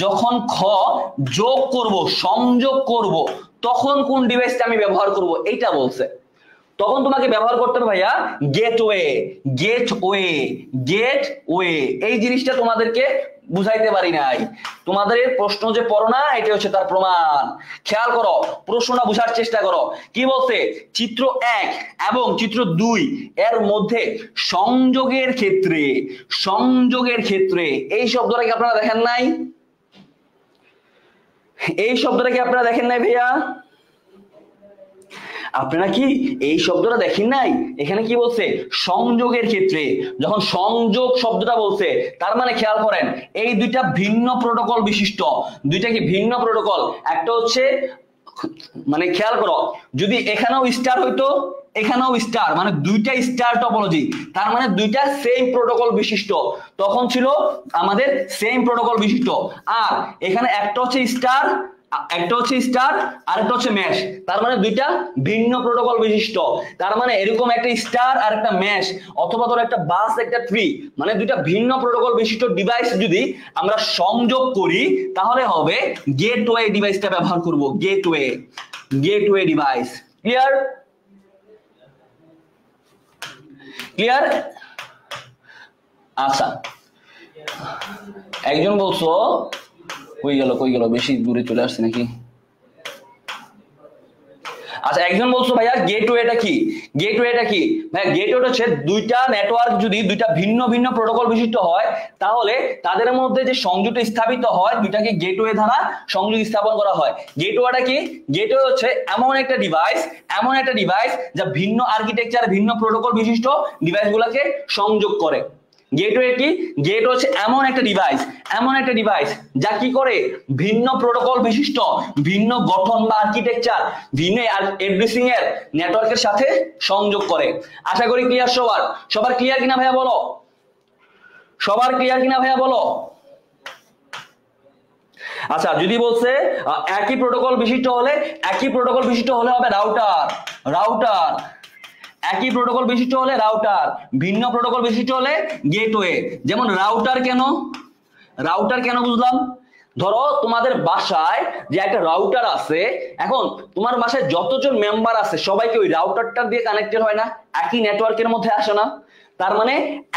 যখন খ যোগ করব, সংযোগ করব, তখন কোন ডিভাইসটা আমি ব্যবহার করব, এইটা বলছে। তখন তোমাকে ব্যবহার করতে হবে ভাইয়া গেটওয়ে, গেটওয়ে। এই জিনিসটা তোমাদেরকে বুঝাইতে পারি নাই, তোমাদের প্রশ্ন যে পড়ো না এটা হচ্ছে তার প্রমাণ। খেয়াল করো, প্রশ্নটা বুঝার চেষ্টা করো। কি বলছে? চিত্র 1 এবং চিত্র 2 এর মধ্যে সংযোগের ক্ষেত্রে এই শব্দটা কি আপনারা দেখেন নাই? এই শব্দটা কি আপনারা দেখেন নাই ভাইয়া? আপনারা কি এই শব্দটা দেখেন নাই? এখানে কি বলছে? সংযোগের ক্ষেত্রে। যখন সংযোগ শব্দটা বলছে তার মানে খেয়াল করেন এই দুইটা ভিন্ন প্রোটোকল বিশিষ্ট, দুইটা কি ভিন্ন প্রোটোকল। একটা হচ্ছে মানে খেয়াল করো, যদি এখানেও স্টার হইতো এখানেও স্টার, মানে দুইটা স্টার টপোলজি, তার মানে দুইটা সেম প্রোটোকল বিশিষ্ট, তখন ছিল আমাদের সেম প্রোটোকল বিশিষ্ট। আর এখানে একটা হচ্ছে স্টার, একটা হচ্ছে স্টার আর একটা হচ্ছে ম্যাশ, তার মানে দুইটা ভিন্ন প্রোটোকল বিশিষ্ট। তার মানে এরকম একটা স্টার আর একটা ম্যাশ, অথবা ধরো একটা বাস একটা ট্রি, মানে দুইটা ভিন্ন প্রোটোকল বিশিষ্ট ডিভাইস যদি আমরা সংযোগ করি তাহলে হবে গেটওয়ে ডিভাইসটা ব্যবহার করব, গেটওয়ে ডিভাইস। ক্লিয়ার? ক্লিয়ার? আচ্ছা একজন বলছো কই গেল বেশি দূরে চলে আসছে নাকি? আচ্ছা একজন বলছো ভাইয়া গেটওয়েটা কি? গেটওয়েটা কি ভাইয়া? গেটওয়েটা হচ্ছে দুইটা নেটওয়ার্ক যদি দুইটা ভিন্ন ভিন্ন প্রোটোকল বিশিষ্ট হয় তাহলে তাদের মধ্যে যে সংযোগ স্থাপিত হয় দুইটাকে গেটওয়ে দ্বারা সংযোগ স্থাপন করা হয়। গেটওয়েটা কি? গেটওয়ে হচ্ছে এমন একটা ডিভাইস যা ভিন্ন আর্কিটেকচার ভিন্ন প্রোটোকল বিশিষ্ট ডিভাইসগুলোকে সংযোগ করে। গেটওয়ে কি? গেটওয়ে হচ্ছে এমন একটা ডিভাইস যা কি করে? ভিন্ন প্রোটোকল বিশিষ্ট, ভিন্ন গঠন বা আর্কিটেকচার, ভিন্ন অ্যাড্রেসিং এর নেটওয়ার্কের সাথে সংযোগ করে। আশা করি ক্লিয়ার, সবার ক্লিয়ার কিনা ভাইয়া বলো? সবার ক্লিয়ার কিনা ভাইয়া বলো। আচ্ছা যদি বলছে একই প্রোটোকল বিশিষ্ট হলে, একই প্রোটোকল বিশিষ্ট হলে হবে রাউটার, রাউটার একই প্রোটোকল বিশিষ্ট হলে রাউটার, ভিন্ন প্রোটোকল বিশিষ্ট হলে গেটওয়ে। যেমন রাউটার কেন, রাউটার কেন বুঝলাম, ধরো তোমাদের বাসায় যে একটা রাউটার আছে, এখন তোমার বাসায় যতজন মেম্বার আছে সবাইকে ওই রাউটারটা দিয়ে কানেক্টেড হয় না, একই নেটওয়ার্কের মধ্যে আসে না, তার মানে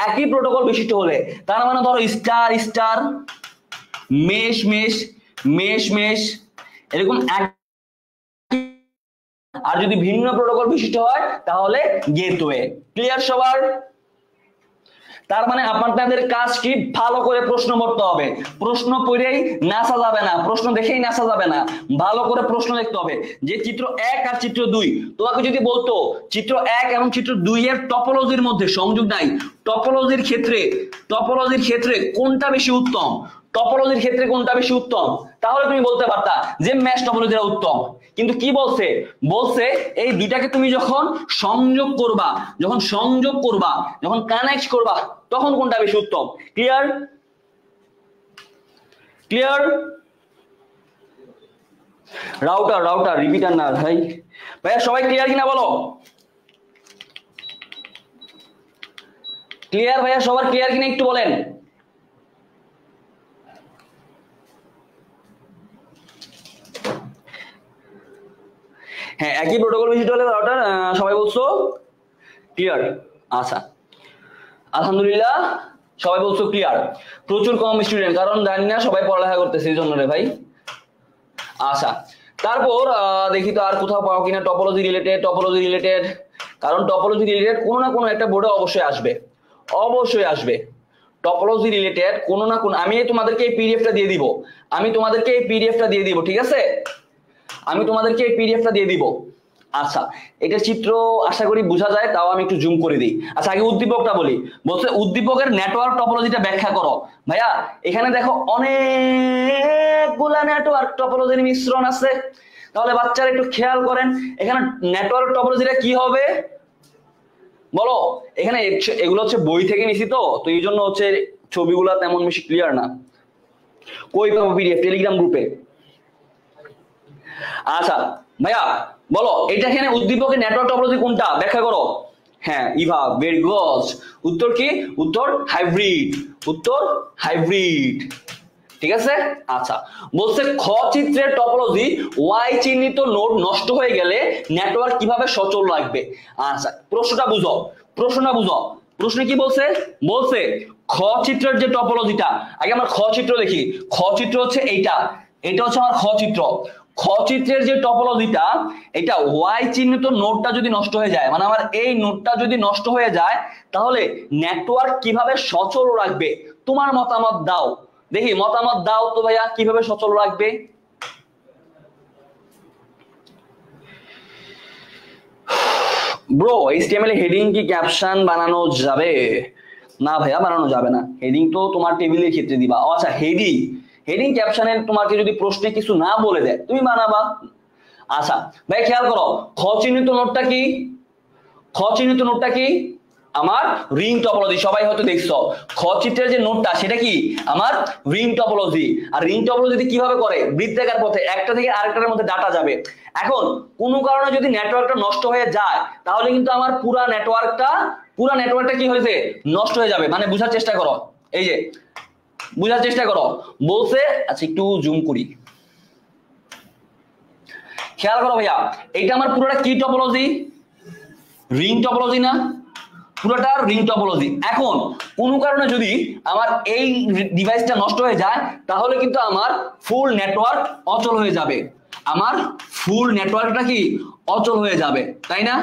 একই প্রোটোকল বিশিষ্ট হলে, তার মানে ধরো star star, mesh mesh, mesh mesh, এরকম এক। আর যদি ভিন্ন প্রোটোকল বিশিষ্ট হয় তাহলে গেটওয়ে। ক্লিয়ার সবার? তার মানে আপনাদের কাজ কি, ভালো করে প্রশ্ন পড়তে হবে, প্রশ্ন পড়েই নাচা যাবে না, প্রশ্ন দেখেই নাচা যাবে না, ভালো করে প্রশ্ন দেখতে হবে। যে চিত্র 1 আর চিত্র 2, তোমাকে যদি বলতো চিত্র 1 এবং চিত্র 2 এর টপোলজির মধ্যে সংযোগ নাই, টপোলজির ক্ষেত্রে কোনটা বেশি উত্তম, টপোলজির ক্ষেত্রে কোনটা বেশি উত্তম, তাহলে তুমি বলতে পারতা যে ম্যাশ টপোলজিটা উত্তম। কিন্তু কি বলছে, বলছে এই দুইটাকে তুমি যখন সংযোগ করবা, যখন কানেক্ট করবা, তখন কোনটা বেশি উত্তম। Clear? Clear? Router, router repeater না ভাই। ভাইয়া সবাই ক্লিয়ার কিনা বলো। ক্লিয়ার ভাইয়া, সবার ক্লিয়ার কিনা একটু বলেন। হ্যাঁ একই প্রোটোকল বিশিষ্ট হলে রাউটার, সবাই বলছো ক্লিয়ার। আচ্ছা আলহামদুলিল্লাহ সবাই বলছো ক্লিয়ার। প্রচুর কম স্টুডেন্ট, কারণ জানি না সবাই পড়ালেখা করতেছে এই জন্য রে ভাই। আচ্ছা তারপর দেখি তো আর কোথাও পাও কিনা টপোলজি রিলেটেড, কারণ টপোলজি রিলেটেড কোনো না কোনো একটা বোর্ডে অবশ্যই আসবে, অবশ্যই আসবে টপোলজি রিলেটেড কোনো না কোনো। আমি তোমাদেরকে এই পিডিএফটা দিয়ে দিব, ঠিক আছে, আমি তোমাদেরকে এই পিডিএফটা দিয়ে দিব। আচ্ছা এটা চিত্র আশা করি বোঝা যায়, তাও আমি একটু জুম করে দিই। আচ্ছা আগে উদ্দীপকটা বলি, বলছে উদ্দীপকের নেটওয়ার্ক টপোলজিটা ব্যাখ্যা করো। ভাইয়া এখানে দেখো অনেকগুলা নেটওয়ার্ক টপোলজির মিশ্রণ আছে, তাহলে বাচ্চারা একটু খেয়াল করেন এখানে নেটওয়ার্ক টপোলজিটা কি হবে বলো। এখানে এগুলো হচ্ছে বই থেকে নিছি, তো এই জন্য হচ্ছে ছবিগুলা তেমন বেশি ক্লিয়ার না। কই পাবো পিডিএফ? টেলিগ্রাম গ্রুপে। আচ্ছা ভাইয়া বলো এটা এখানে উদ্দীপকের নেটওয়ার্ক টপোলজি কোনটা ব্যাখ্যা করো। হ্যাঁ ইভা, ভেরি গুড। উত্তর কি? উত্তর হাইব্রিড, উত্তর হাইব্রিড। ঠিক আছে। আচ্ছা বলছে খ চিত্রের টপোলজি ওয়াই চিহ্নিত নোড নষ্ট হয়ে গেলে নেটওয়ার্ক কিভাবে সচল রাখবে। আচ্ছা প্রশ্নটা বুঝো, প্রশ্নে কি বলছে, বলছে খ চিত্রের যে টপোলজিটা, আগে আমরা খ চিত্র দেখি। খ চিত্র হচ্ছে এটা হচ্ছে আমার খ চিত্র। খ চিত্রের যে টপোলজিটা, এটা ওয়াই চিহ্নিত নোডটা যদি নষ্ট হয়ে যায়, মানে আমার এই নোডটা যদি নষ্ট হয়ে যায়, তাহলে নেটওয়ার্ক কিভাবে সচল রাখবে, তোমার মতামত দাও দেখি, মতামত দাও তো ভাইয়া, কিভাবে সচল রাখবে। ব্রো এইচটিএমএল এ হেডিং কি ক্যাপশন বানানো যাবে? না ভাইয়া বানানো যাবে না, হেডিং তো তোমার টেবিলের ক্ষেত্রে দিবা। আচ্ছা হেডিং ক্যাপশনে তোমাকে যদি প্রশ্নে কিছু না বলে দেয় তুমি বানাবা। আচ্ছা ভাই খেয়াল করো, খ চিহ্নিত নোটটা কি, খ চিহ্নিত নোটটা কি আমার রিং টপোলজি। সবাই হয়তো দেখছো খ চিত্রের যে নোটটা সেটা কি আমার রিং টপোলজি। আর রিং টপোলজি কিভাবে করে, বৃত্তাকার পথে একটা থেকে আরেকটার মধ্যে ডাটা যাবে। এখন কোনো কারণে যদি নেটওয়ার্কটা নষ্ট হয়ে যায়, তাহলে কিন্তু আমার পুরা নেটওয়ার্কটা কি হয়েছে, নষ্ট হয়ে যাবে। মানে বুঝার চেষ্টা করো, এই যে বুঝার চেষ্টা করো বলছে। আচ্ছা একটু জুম করি, খেয়াল করো ভাইয়া, এইটা আমার পুরোটা কি টপোলজি, রিং টপোলজি না, পুরোটা রিং টপোলজি। এখন কোন কারণে যদি আমার এই ডিভাইসটা নষ্ট হয়ে যায়, তাহলে কিন্তু আমার ফুল নেটওয়ার্ক অচল হয়ে যাবে, আমার ফুল নেটওয়ার্কটা কি অচল হয়ে যাবে, তাই না?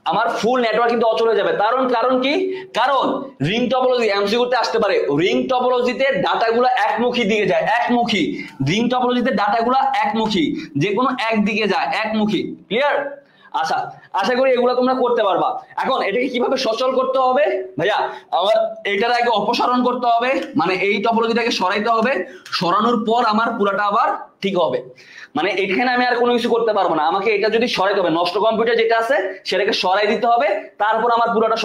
আমার ফুল নেটওয়ার্ক কিন্তু অচল হয়ে যাবে। কারণ কি, কারণ রিং টপোলজি এমসিকিউতে আসতে পারে, রিং টপোলজিতে ডাটাগুলো একমুখী দিকে যায়, একমুখী রিং টপোলজিতে ডাটাগুলো একমুখী, যে কোনো একদিকে যায়, একমুখী। ক্লিয়ার? আচ্ছা আশা করি এগুলো তোমরা করতে পারবা। এখন এটাকে কিভাবে সচল করতে হবে ভাইয়া, আমার এইটার আগে অপসারণ করতে হবে, মানে এই টপোলজিটাকে সরাইতে হবে, সরানোর পর আমার পুরাটা আবার ঠিক হবে। মানে এখানে আমি আর কোনো কিছু করতে পারবো না, আমাকে এটা যদি সরাইতে হবে, নষ্ট কম্পিউটার যেটা আছে সেটাকে সরাই দিতে হবে, তারপর আমার পুরোটা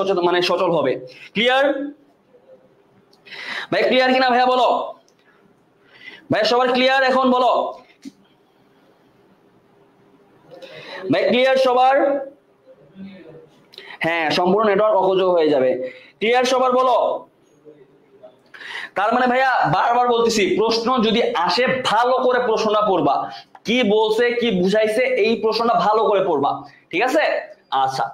সচল হবে। ক্লিয়ার? ভাই ক্লিয়ার কিনা ভাইয়া বলো, ভাই সবার ক্লিয়ার এখন বলো, ভাই ক্লিয়ার সবার? হ্যাঁ সম্পূর্ণ নেটওয়ার্ক অকেজো হয়ে যাবে, ক্লিয়ার সবার বলো। তার মানে ভাইয়া বারবার বলতেছি, প্রশ্ন যদি আসে ভালো করে প্রশ্নটা পড়বা, কি বলছে কি বুঝাইছে এই প্রশ্নটা ভালো করে পড়বা, ঠিক আছে? আচ্ছা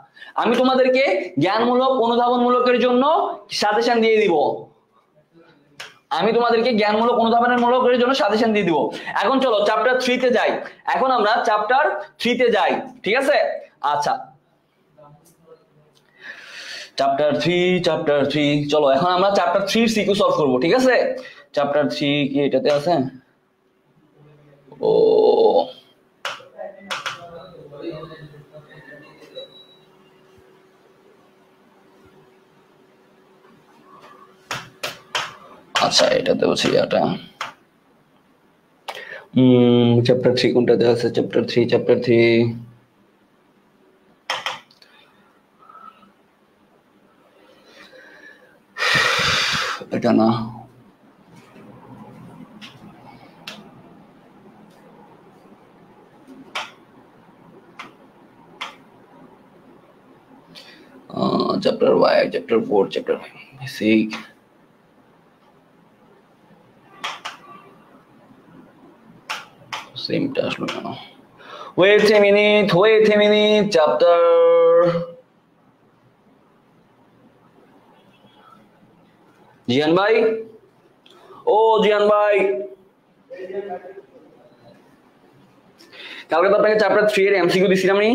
আমি তোমাদেরকে জ্ঞানমূলক অনুধাবনমূলকের জন্য সাজেশন দিয়ে দিব, আমি তোমাদেরকে জ্ঞানমূলক অনুধাবনমূলকের জন্য সাজেশন দিয়ে দিব। এখন চলো চ্যাপ্টার 3 তে যাই, এখন আমরা চ্যাপ্টার 3 তে যাই, ঠিক আছে? আচ্ছা চ্যাপ্টার 3 চলো এখন আমরা চ্যাপ্টার 3 সিকিউ সলভ করব, ঠিক আছে? চ্যাপ্টার 3 কি এটাতে আছে? ও আচ্ছা এটাতে হচ্ছে এটা চ্যাপ্টার 3 কোনটাতে আছে? চ্যাপ্টার 3 এটা না, চ্যাপ্টার 1 চ্যাপ্টার 4 চ্যাপ্টার 6 সেমটা আসলো কেন? ওয়েট এ মিনিট চ্যাপ্টার জিয়ান ভাই, ও জিয়ান ভাই কালকে তো আপনাকে চ্যাপ্টার 3 এর এমসিকিউ দিছিলাম নি,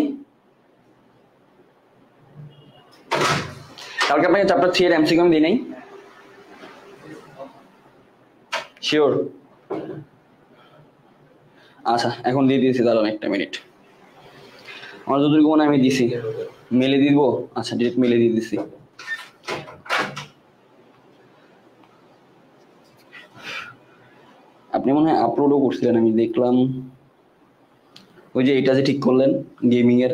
কালকে আপনাকে চ্যাপ্টার 3 এর এমসিকিউ আমি দিই নাই? শিওর? আচ্ছা এখন দিয়ে দিয়েছি, দাঁড়ান একটা মিনিট, আমার যতটুকু মনে আমি দিছি মেলে দিব। আচ্ছা ডিরেক্ট মেলে দিয়ে দিছি। আপনি মনে হয় আপলোডও করছিলেন, আমি দেখলাম। ওই যে এটা যে ঠিক করলেন গেমিং এর,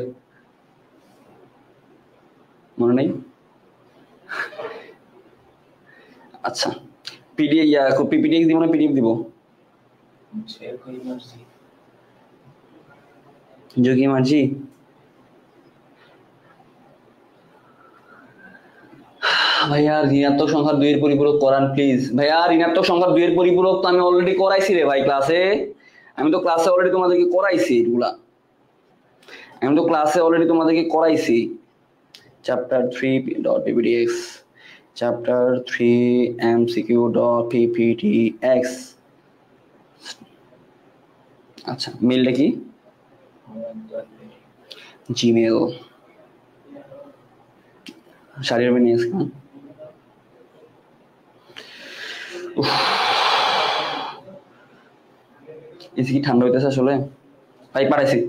মনে নেই? আচ্ছা পিপিটি দিব না পিডিএফ দিব? যোগী মার্জি ভাইয়া ঋণাত্মক সংখ্যা 2 এর পরিপূরক করান প্লিজ। ভাইয়া ঋণাত্মক সংখ্যা 2 এর পরিপূরক তো আমি অলরেডি করাইছি রে ভাই ক্লাসে, আমি তো ক্লাসে অলরেডি তোমাদেরকে করাইছি এগুলা, আমি তো ক্লাসে অলরেডি তোমাদেরকে করাইছি। Chapter 3.pptx chapter 3 mcq.pptx। আচ্ছা মেলটা কি? জিমেল শাড়ির নিয়ে আসলাম। এসে কি ঠান্ডা হইতেছে আসলে? ভাই পাঠাইছি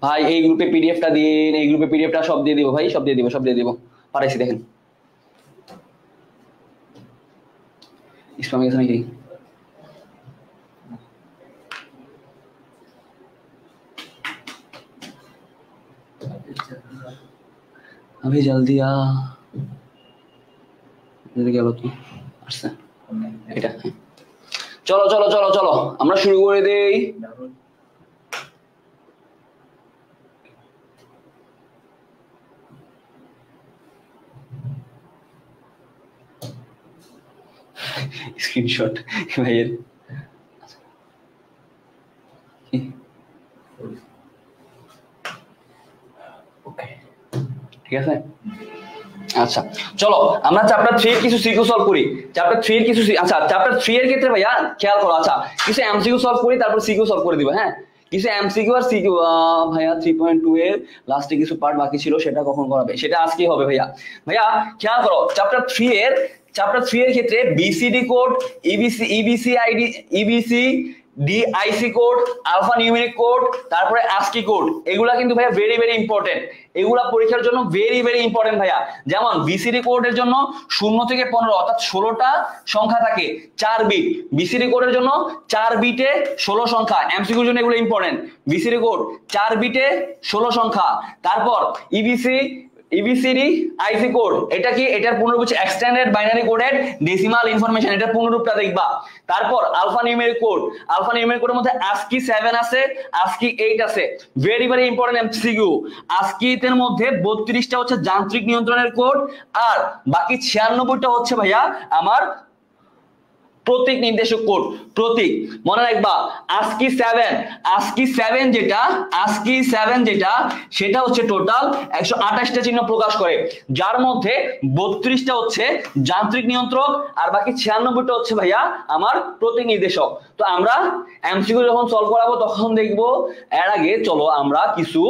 ভাই, এই গ্রুপে পিডিএফটা দিন, এই গ্রুপে পিডিএফটা সব দিয়ে দিব ভাই, সব দিয়ে দিব পাঠাইছি। দেখেন ইসলামী আছে নাকি? अभी जल्दी आ গেল তো আচ্ছা এটা চলো চলো চলো চলো আমরা শুরু করে দেই। স্ক্রিনশট ভাইয়ের ওকে ঠিক আছে। আচ্ছা চলো আমরা চ্যাপ্টার 3 এর কিছু সিকিউ সলভ করি। চ্যাপ্টার 3 এর কিছু আচ্ছা চ্যাপ্টার 3 এর ক্ষেত্রে ভাইয়া খেয়াল করো, আচ্ছা কিছু এমসিকিউ সলভ করি তারপর সিকিউ সলভ করে দিব। হ্যাঁ কিছু এমসিকিউ আর সিকিউ ভাইয়া 3.2 এর লাস্টে কিছু পার্ট বাকি ছিল, সেটা কখন করাবে? সেটা আজকেই হবে ভাইয়া। ভাইয়া খেয়াল করো চ্যাপ্টার 3 এর ক্ষেত্রে BCD code, EBC ID, EBCDIC code, alphanumeric code, তারপরে আস্কি কোড, এগুলা কিন্তু ভাইয়া ভেরি ভেরি ইম্পর্টেন্ট। এগুলা পরীক্ষার জন্য ভেরি ভেরি ইম্পর্টেন্ট ভাইয়া। যেমন বিসিডি কোডের জন্য 0 থেকে 15 অর্থাৎ 16টা সংখ্যা থাকে, 4 বিট। বিসিডি কোডের জন্য 4 বিটে 16 সংখ্যা, এমসিকিউর জন্য এগুলো ইম্পর্টেন্ট। বিসিডি কোড 4 বিটে 16 সংখ্যা। তারপর ইবিসি এবিসিডি আইসি কোড, এটা কি? এটার পূর্ণরূপ হচ্ছে extended binary coded decimal information, এটা পূর্ণরূপটা দেখবা। তারপর alphanumeric code, alphanumeric কোডের মধ্যে ASCII 7 আছে, ASCII 8 আছে। Very very important MCQ. ASCII এর মধ্যে 32টা হচ্ছে যান্ত্রিক নিয়ন্ত্রণের কোড, আর বাকি 96টা হচ্ছে ভাইয়া আমার প্রতীক নির্দেশক কোড। প্রতীক মনে রাখবা, ASCII 7 যেটা সেটা হচ্ছে টোটাল 128টা চিহ্ন প্রকাশ করে, যার মধ্যে 32টা হচ্ছে যান্ত্রিক নিয়ন্ত্রক, আর বাকি 96টা হচ্ছে ভাইয়া আমার প্রতীক নির্দেশক। তো আমরা এমসিকিউ যখন সলভ করাবো তখন দেখবো। এর আগে চলো আমরা কিছু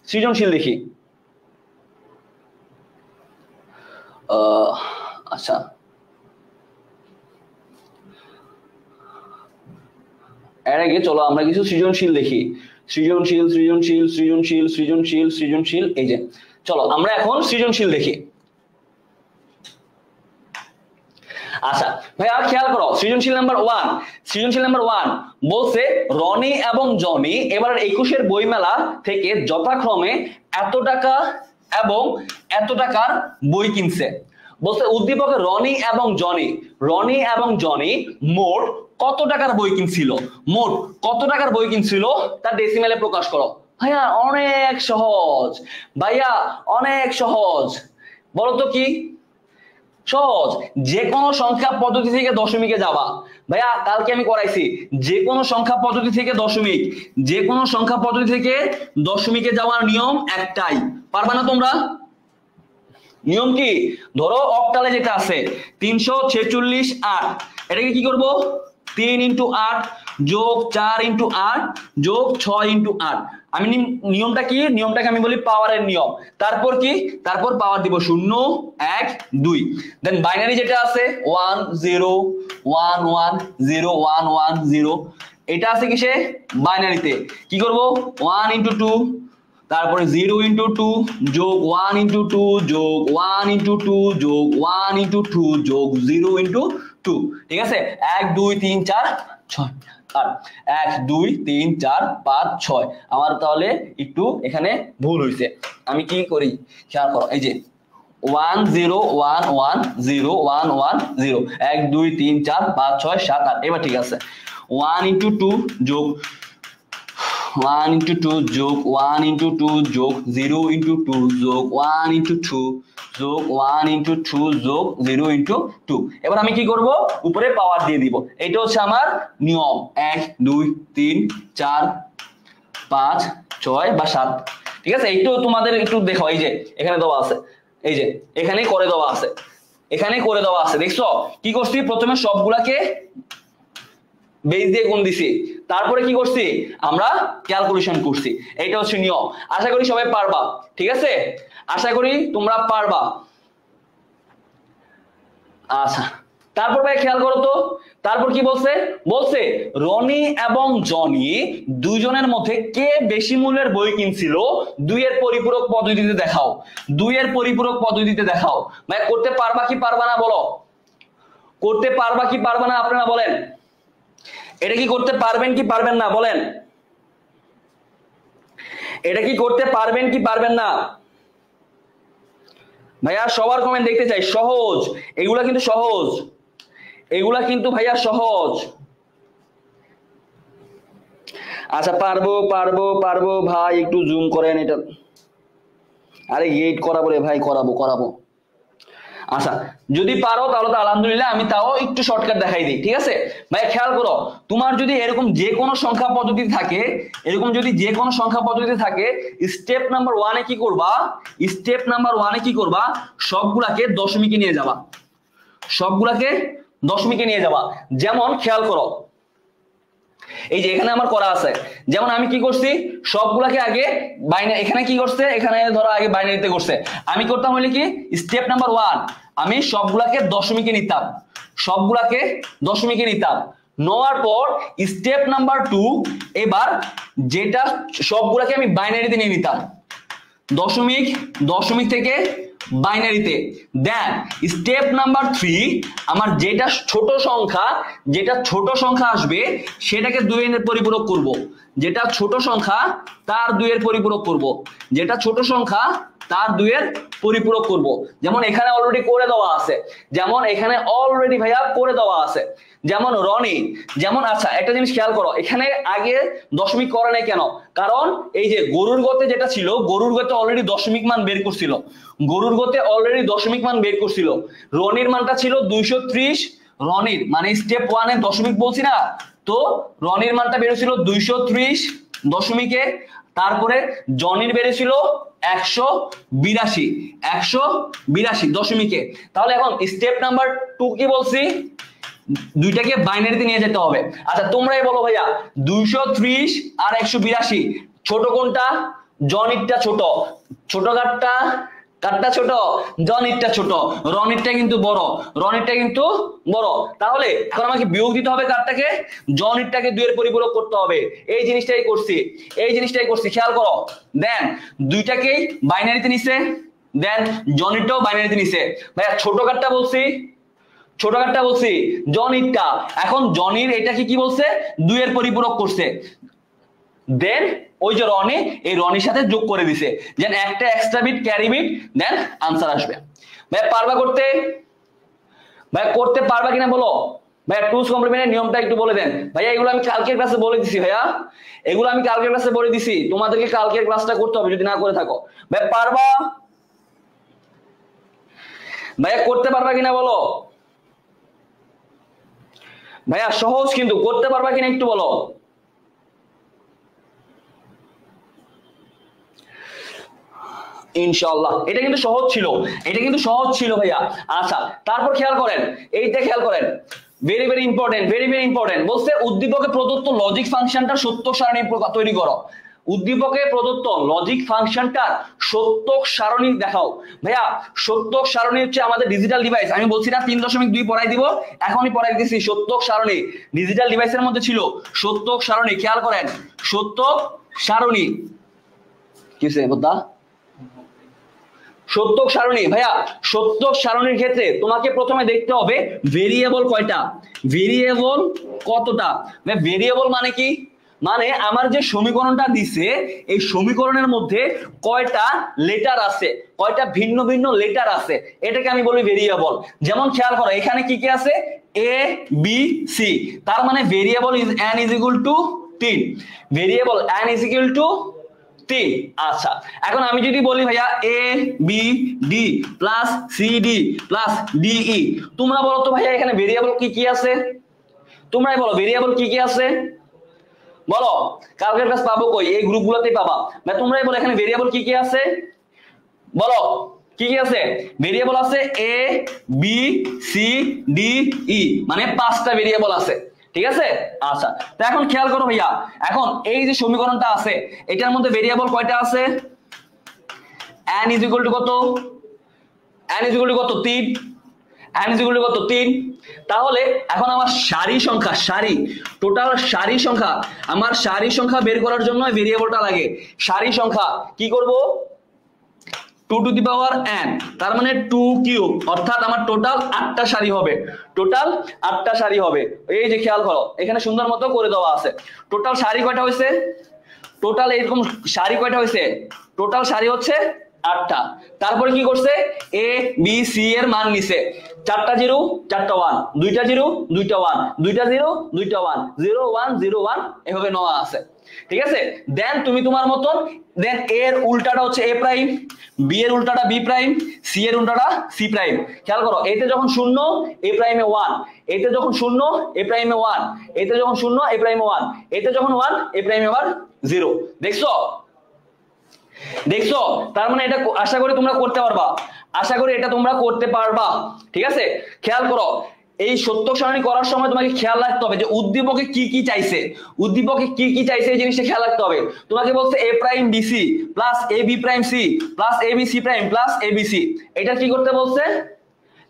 সৃজনশীল দেখি। আচ্ছা, এর আগে চলো আমরা কিছু সৃজনশীল দেখি। সৃজনশীল এই যে, চলো আমরা এখন সৃজনশীল দেখি। আচ্ছা ভাইয়া খেয়াল করো, সৃজনশীল নাম্বার 1 বলছে রনি এবং জনি এবার 21-এর বইমেলা থেকে যথাক্রমে এত টাকা এবং এত টাকার বই কিনছে। বলছে উদ্দীপকে রনি এবং জনি মোট কত টাকার বই কিনছিল, তার ডেসিমেলে প্রকাশ করো। ভাইয়া অনেক সহজ, বলো তো কি সহজ? যে কোনো সংখ্যা পদ্ধতি থেকে দশমিকে যাবা। ভাইয়া কালকে আমি করাইছি, যে কোনো সংখ্যা পদ্ধতি থেকে দশমিকে যাওয়ার নিয়ম একটাই। পারবা না তোমরা? নিয়ম কি? ধরো অক্টালে যেটা আছে 346 8, এটাকে কি করব? 3 × 8 যোগ 4 × 8 যোগ 6 × 8। আমি নিয়মটা কি? নিয়মটাকে আমি বলি পাওয়ারের নিয়ম। তারপর কি? তারপর পাওয়ার দিব 0 1 2। দেন বাইনারি যেটা আছে 1 0 1 1 0 1 1 0, এটা আছে কিসে? বাইনারিতে। কি করব? 1 × 2, তারপরে 0 × 2 যোগ 1 × 2 যোগ 1 × 2 যোগ 1 × 2 যোগ 0 × 2। ঠিক আছে? 1 2 3 4 6 8, 1 2 3 4 5 6। আমার তাহলে একটু এখানে ভুল হয়েছে। আমি কি করি খেয়াল করো, এই যে 1 0 1 1 0 1 1 0, 1 2 3 4 5 6 7 8। এবার ঠিক আছে, 1 × 2 যোগ 1 × 2 যোগ 1 × 2 যোগ 0 × 2 যোগ 1 × 2 যোগ 1 × 2 যোগ 0 × 2। এবার আমি কি করব? উপরে পাওয়ার দিয়ে দিব। এটা হচ্ছে আমার নিয়ম 1 2 3 4 5 6 বা 7। ঠিক আছে? একটু তোমাদের একটু দেখো, এই যে এখানে দেওয়া আছে, এই যে এখানেই করে দেওয়া আছে, দেখছো কি করছি? প্রথমে সবগুলাকে বেস দিয়ে গুণ দিছি, তারপরে কি করছি? আমরা ক্যালকুলেশন করছি। এইটা হচ্ছে নিয়ম। আশা করি সবাই পারবা। ঠিক আছে? আশা করি তোমরা পারবা। আচ্ছা, তারপর ভাই খেয়াল করো তো, তারপর কি বলছে? বলছে রনি এবং জনি দুইজনের মধ্যে কে বেশি মূল্যের বই কিনছিল, 2 এর পরিপূরক পদ্ধতিতে দেখাও। ভাই করতে পারবা কি পারবা না বলো? করতে পারবা কি পারবা না আপনারা বলেন? এটা কি করতে পারবেন কি পারবেন না বলেন? এটা কি করতে পারবেন কি পারবেন না? ভাইয়া সবার কমেন্ট দেখতে চাই। সহজ এগুলা, কিন্তু সহজ এগুলা, কিন্তু ভাইয়া সহজ। আচ্ছা পারবো ভাই, একটু জুম করেন এটা। আরে গেট করাবো রে ভাই, করাবো। আচ্ছা যদি পারো তাহলে তো আলহামদুলিল্লাহ, আমি তাও একটু শর্টকাট দেখাই দিই। ঠিক আছে ভাই? খেয়াল করো, তোমার যদি এরকম যে কোনো সংখ্যা পদ্ধতি থাকে, স্টেপ নাম্বার 1 এ কি করবা? সবগুলাকে দশমিকে নিয়ে যাবা। যেমন খেয়াল করো, এই যে এখানে আমার করা আছে, যেমন আমি কি করছি? সবগুলাকে আগে বাইনারি, এখানে কি করছে? এখানে ধরো আগে বাইনারিতে করছে। আমি করতাম হলে কি, স্টেপ নাম্বার 1 আমি সবগুলাকে দশমিকে নিতাম। নেওয়ার পর স্টেপ নাম্বার 2 এবার যেটা সবগুলাকে আমি বাইনারিতে নিয়ে নিতাম, দশমিক থেকে বাইনারিতে। দেন স্টেপ নাম্বার 3 আমার যেটা ছোট সংখ্যা আসবে সেটাকে 2 এর পরিপূরক করব। যেটা ছোট সংখ্যা তার 2 এর পরিপূরক করব। যেটা ছোট সংখ্যা তার 2 এর পরিপূরক করব। যেমন এখানে অলরেডি করে দেওয়া আছে, যেমন এখানে অলরেডি ভাইয়া করে দেওয়া আছে, যেমন রনি, যেমন আচ্ছা একটা জিনিস খেয়াল করো, এখানে আগে দশমিক করে নাই কেন? কারণ এই যে গরুর গতে যেটা ছিল, গরুর গতে অলরেডি দশমিক মান বের করছিল, গরুর গতে অলরেডি দশমিক মান বের করছিল। রনির মানটা ছিল 230, রনির মানে স্টেপ 1 এর দশমিক বলছি না, তো রনির মানটা বেরোছিল 230 দশমিকে, তারপরে জনির বেড়েছিল 182 দশমিকে। তাহলে এখন স্টেপ নাম্বার 2 কি বলছি? দুইটাকে বাইনারিতে নিয়ে যেতে হবে। আচ্ছা তোমরাই বলো ভাইয়া 230 আর 182 ছোট কোনটা? জনিরটা ছোট, ছোট কাটটা ছোট, জনিরটা ছোট, রনিরটা কিন্তু বড়, রনিরটা কিন্তু বড়। তাহলে এখন আমাকে বিয়োগ দিতে হবে কারটাকে? জনিরটাকে 2 এর পরিপূরক করতে হবে। এই জিনিসটাই করছি, খেয়াল করো। দেন দুইটাকেই বাইনারিতে নিছে, দেন জনিরটাও বাইনারিতে নিছে। ভাইয়া ছোট কাটটা বলছি, জনিরটা। এখন জনির এটাকে কি বলছে? 2 এর পরিপূরক করছে, দেন ওই যে রনি, এই রনির সাথে যোগ করে দিছে, দেন একটা extra bit carry bit, then answer আসবে। ভাই পারবা করতে? ভাই করতে পারবা কিনা বলো? ভাই টুস কমপ্লিমেন্টের নিয়মটা একটু বলে দেন। ভাইয়া এগুলো আমি কালকের ক্লাসে বলে দিছি, ভাইয়া এগুলো আমি কালকের ক্লাসে বলে দিছি, তোমাদেরকে কালকের ক্লাসটা করতে হবে যদি না করে থাকো। ভাই পারবা? ভাইয়া করতে পারবা কিনা বলো? ভাইয়া সহজ কিন্তু, করতে পারবা কিনা একটু বলো। ইনশাআল্লাহ এটা কিন্তু সহজ ছিল, ভাইয়া। আচ্ছা তারপর খেয়াল করেন, এইটা খেয়াল করেন, ভেরি ভেরি ইম্পর্টেন্ট। বলছে উদ্দীপকে প্রদত্ত লজিক ফাংশনটা সত্যক সারণী তৈরি করো। উদ্দীপকে প্রদত্ত লজিক ফাংশনটা সত্যক সারণী দেখাও। ভাইয়া সত্যক সারণী হচ্ছে আমাদের ডিজিটাল ডিভাইস, আমি বলছি না 3.2 পড়াই দিব, এখনই পড়াই দিছি। সত্যক সারণী ডিজিটাল ডিভাইসের মধ্যে ছিল সত্যক সারণী, খেয়াল করেন সত্যক সারণী কিসে বদা সত্যক সারণী। ভাইয়া সত্যক সারণীর ক্ষেত্রে তোমাকে প্রথমে দেখতে হবে ভেরিয়েবল কয়টা, ভেরিয়েবল কতটা। ভেরিয়েবল মানে কি? মানে আমার যে সমীকরণটা দিছে এই সমীকরণের মধ্যে কয়টা লেটার আছে, কয়টা ভিন্ন ভিন্ন লেটার আছে, এটাকে আমি বলি ভেরিয়েবল। যেমন খেয়াল করো এখানে কি কি আছে? এ বি সি, তার মানে variable is n is equal to 3, variable n is equal to 3। আচ্ছা এখন আমি যদি বলি ভাইয়া A B D plus C D plus DE, তোমরা বলো তো ভাইয়া এখানে ভেরিয়েবল কি কি আছে? তোমরাই বলো ভেরিয়েবল কি কি আছে বলো। কালকের ক্লাস পাবো কই? এই গ্রুপগুলোতেই পাবা। ভাই তোমরাই বলো এখানে ভেরিয়েবল কি কি আছে বলো। কি কি আছে? ভেরিয়েবল আছে A B C D E, মানে 5টা ভেরিয়েবল আছে, ঠিক আছে। আচ্ছা তো এখন খেয়াল করো ভাইয়া, এখন এই যে সমীকরণটা আছে এটার মধ্যে ভেরিয়েবল কয়টা আছে? n ইজ ইকুয়াল টু কত? n ইজ ইকুয়াল টু কত? 3, n ইজ ইকুয়াল টু কত? 3। তাহলে এখন আমার সারি সংখ্যা, টোটাল সারি সংখ্যা, আমার সারি সংখ্যা বের করার জন্য ভেরিয়েবলটা লাগে। সারি সংখ্যা কি করব? 2 টু দি পাওয়ার n, তার মানে 2 কিউব, অর্থাৎ আমার টোটাল 8টা সারি হবে, টোটাল 8টা সারি হবে। এই যে খেয়াল করো এখানে সুন্দর মতো করে দেওয়া আছে। টোটাল সারি কয়টা হয়েছে? টোটাল এরকম সারি কয়টা হয়েছে? টোটাল সারি হচ্ছে 8টা। তারপরে কি করছে? এ বি সি এর মান নিছে, 4টা 0 4টা 1, 2টা 0 2টা 1, 2টা 0 2টা 1, 0 1 0 1 এভাবে নেওয়া আছে, ঠিক আছে। দেন তুমি তোমার মতন, দেন এর উল্টাটা হচ্ছে এ প্রাইম, বি এর উল্টাটা বি প্রাইম, সি এর উল্টাটা সি প্রাইম। খেয়াল করো এতে যখন 0 এ প্রাইমে 1, এতে যখন 0 এ প্রাইমে 1, এতে যখন 0 এ প্রাইমে 1, এতে যখন 1 এ প্রাইমে আবার 0। দেখছো? তার মানে এটা আশা করি তোমরা করতে পারবা, আশা করি এটা তোমরা করতে পারবা, ঠিক আছে। খেয়াল করো এই সত্যক সারণী করার সময় তোমাকে খেয়াল রাখতে হবে যে উদ্দীপকে কি কি চাইছে, এই জিনিসটা খেয়াল রাখতে হবে। তোমাকে বলছে এ prime B C plus A B prime C plus A B C prime plus A B C, এটা কি করতে বলছে?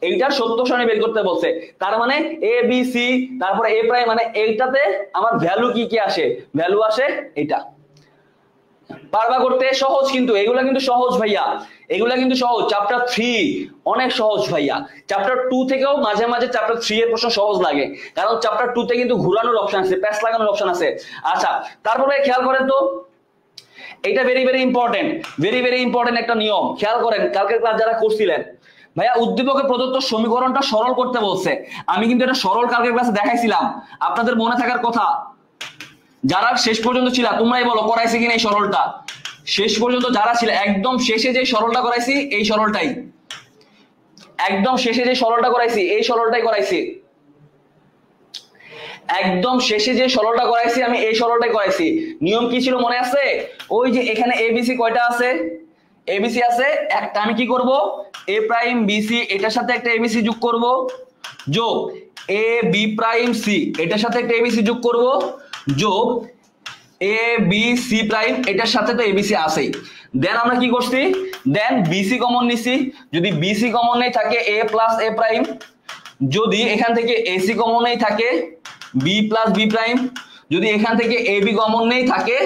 এইটার সত্যক সারণী বের করতে বলছে। তার মানে এ বি সি তারপরে এ প্রাইম, মানে এইটাতে আমার ভ্যালু কি কি আসে? ভ্যালু আসে এটা। পারবা করতে? সহজ কিন্তু, এগুলা কিন্তু সহজ ভাইয়া, এগুলা কিন্তু সহজ। চ্যাপ্টার 3 অনেক সহজ ভাইয়া। চ্যাপ্টার 2 থেকেও মাঝে মাঝে চ্যাপ্টার 3 এর প্রশ্ন সহজ লাগে, কারণ চ্যাপ্টার 2 তে কিন্তু ঘোরানোর অপশন আছে, প্যাচ লাগানোর অপশন আছে। আচ্ছা তারপরে খেয়াল করেন তো এটা very very important, very very important একটা নিয়ম। খেয়াল করেন, কালকের ক্লাস যারা করছিলেন, ভাইয়া উদ্দীপকের প্রদত্ত সমীকরণটা সরল করতে বলছে। আমি কিন্তু এটা সরল কালকের ক্লাসে দেখাইছিলাম, আপনাদের মনে থাকার কথা। যারা শেষ পর্যন্ত ছিল তোমরাই বলো করাইছি কিনা এই সরলটা। শেষ পর্যন্ত যারা ছিল, একদম শেষে যে সরলটা করাইছি এই সরলটাই, একদম শেষে যে সরলটা করাইছি এই সরলটাই করাইছি, একদম শেষে যে সরলটা করাইছি আমি এই সরলটাই করাইছি। নিয়ম কি ছিল মনে আছে? ওই যে এখানে এবিসি কয়টা আছে? এবিসি আছে একটা, আমি কি করব এ প্রাইম বিসি এটার সাথে একটা এবিসি যোগ করব, যোগ এ বি প্রাইম সি এটার সাথে একটা এবিসি যোগ করব, যোগ এ বি সি প্রাইম এটার সাথে তো এবিসি আছেই। দেন আমরা কি করছি, দেন বিসি কমন নিছি। যদি বিসি কমন নেই থাকে এ প্লাস এ প্রাইম, যদি এখান থেকে এসি কমন নেই থাকে বি প্লাস বি প্রাইম, যদি এখান থেকে এ বি কমন নেই থাকে